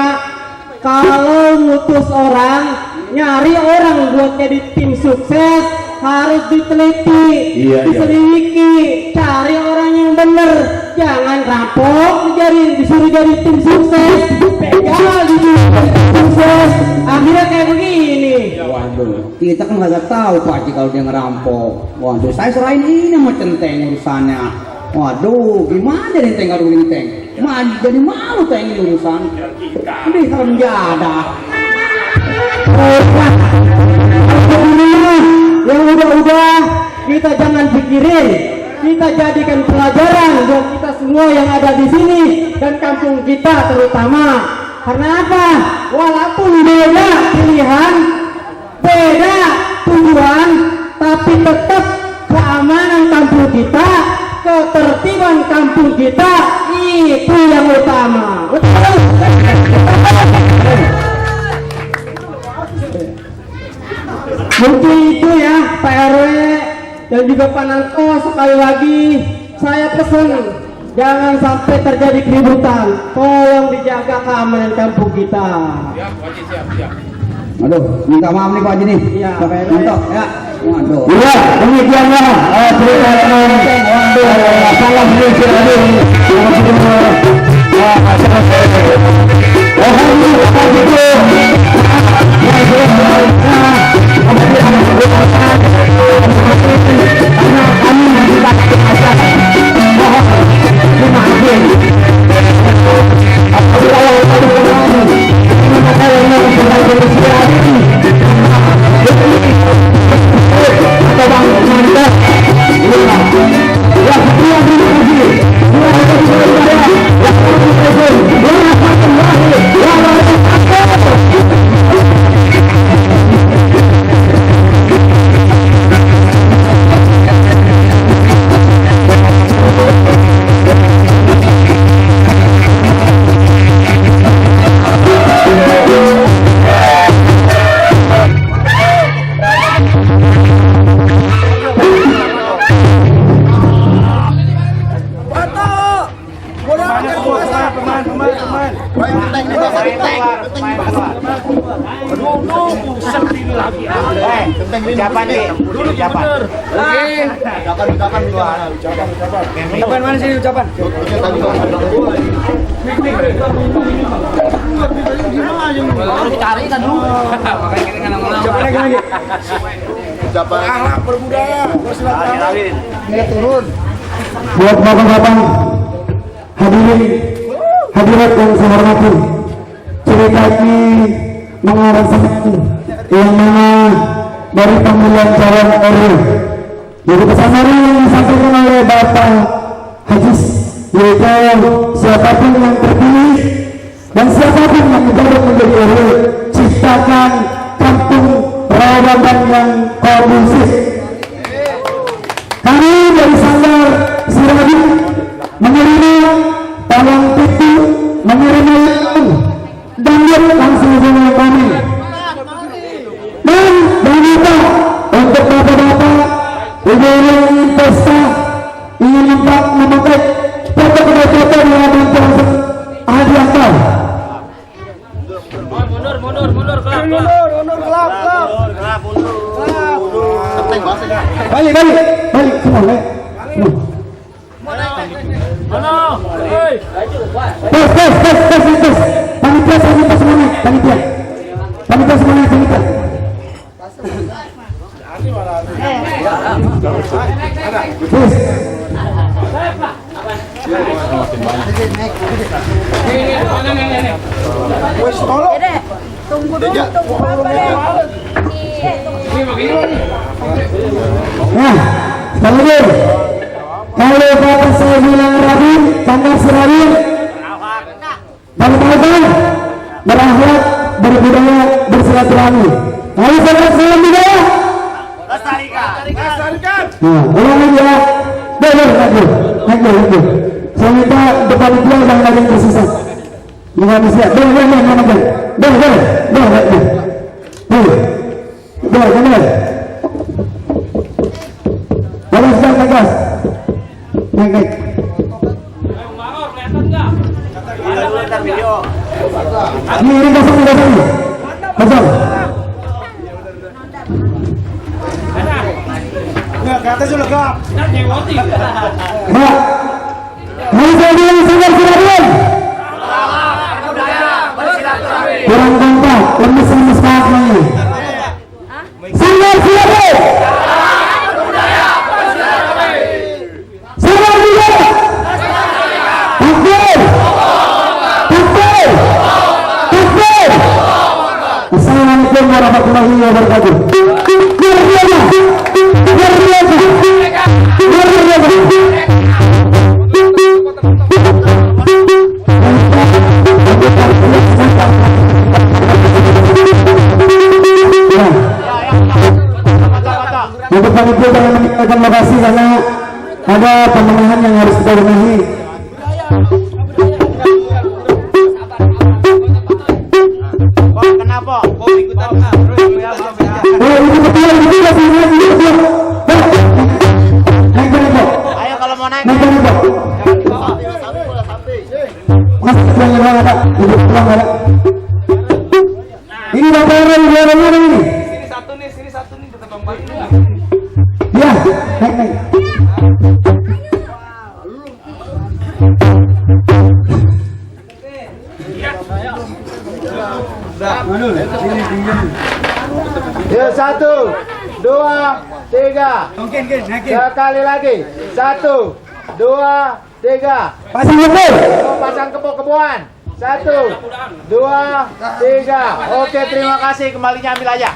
Kalau ngutus orang, nyari orang buat jadi tim sukses harus diteliti, diselidiki, cari orang yang bener, jangan rampok disuruh jadi tim sukses, begal disuruh jadi tim sukses, akhirnya kayak begini. Waduh. Kita kan nggak tahu Pak Haji kalau dia ngerampok. Waduh, saya serahin ini sama Centeng urusannya. Waduh, gimana nih Teng kalau begini Teng? Jadi malu Teng ini urusan. Ini kalau menjadah. Yang udah-udah kita jangan pikirin, kita jadikan pelajaran buat kita semua yang ada di sini dan kampung kita terutama. Karena apa? Walaupun beda pilihan, beda tujuan, tapi tetap keamanan kampung kita, ketertiban kampung kita itu yang utama. Betul? Mungkin itu ya Pak RW dan juga Pak Nanto, sekali lagi saya pesan jangan sampai terjadi keributan, tolong dijaga keamanan kampung kita. Ya, Pak Haji siap. Aduh, minta maaf nih Pak Haji nih. Iya, Pak RW. Nanto, ya. Waduh. Iya, demikianlah cerita teman. Salam sedikit Ucapan nih, ucapan. Ucapan mana sih ucapan? Harus cari kan dulu. Makanya kita nggak mau. Ucapan lagi. Ucapan ahlak berbudaya, bersilaturahmi. Dia turun. Buat bapak-bapak hadirin hadirat yang saya hormati, cerita ini mengarah yang mana dari pemilihan calon RW. Jadi pesan hari yang disampaikan oleh Bapak Haji yaitu siapapun yang terpilih dan siapapun yang dijabat menjadi RW, ciptakan kampung rawanan yang kondusif. Kami dari Sanggar Siradi menerima tolong pintu memakai foto dengan bantuan ahli akal. Balik semua, balik. Tes. Panitia semuanya. Tes. Tunggu dulu. Nah, sekali lagi. Kalau kata saya bilang Rabin, tanggal Serabin, bagaimana berakhlak, berbudaya, bersilaturahmi. Ayo salam budaya. Lestarikan. Nah, ulang lagi ya. Naik dulu. Saya minta depan dia jangan ada yang tersisa. Jangan siap. Gas. Naik. Ini kosong. Ke atas dulu, Kak. Mbak, mau saya bilang sanggar Sirabian? Kurang kompak, lemes kaki. Sanggar Sirabian! Sanggar Sirabian! Takbir! Assalamualaikum warahmatullahi wabarakatuh. Untuk panitia jangan meninggalkan lokasi karena ada pemenahan yang harus kita benahi. Kenapa? Ayo kalau mau naik. Ini bapak orang di mana ini? Sini satu nih, tetap Bang Bali. Ya, naik. Ya, 1, 2, 3. Sekali lagi. 1, 2, 3. Pasang kebo. Pasang kebo-keboan. 1, 2, 3. Oke, terima kasih. Kembalinya ambil aja.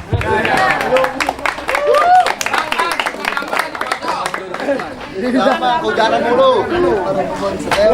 Kau jalan dulu.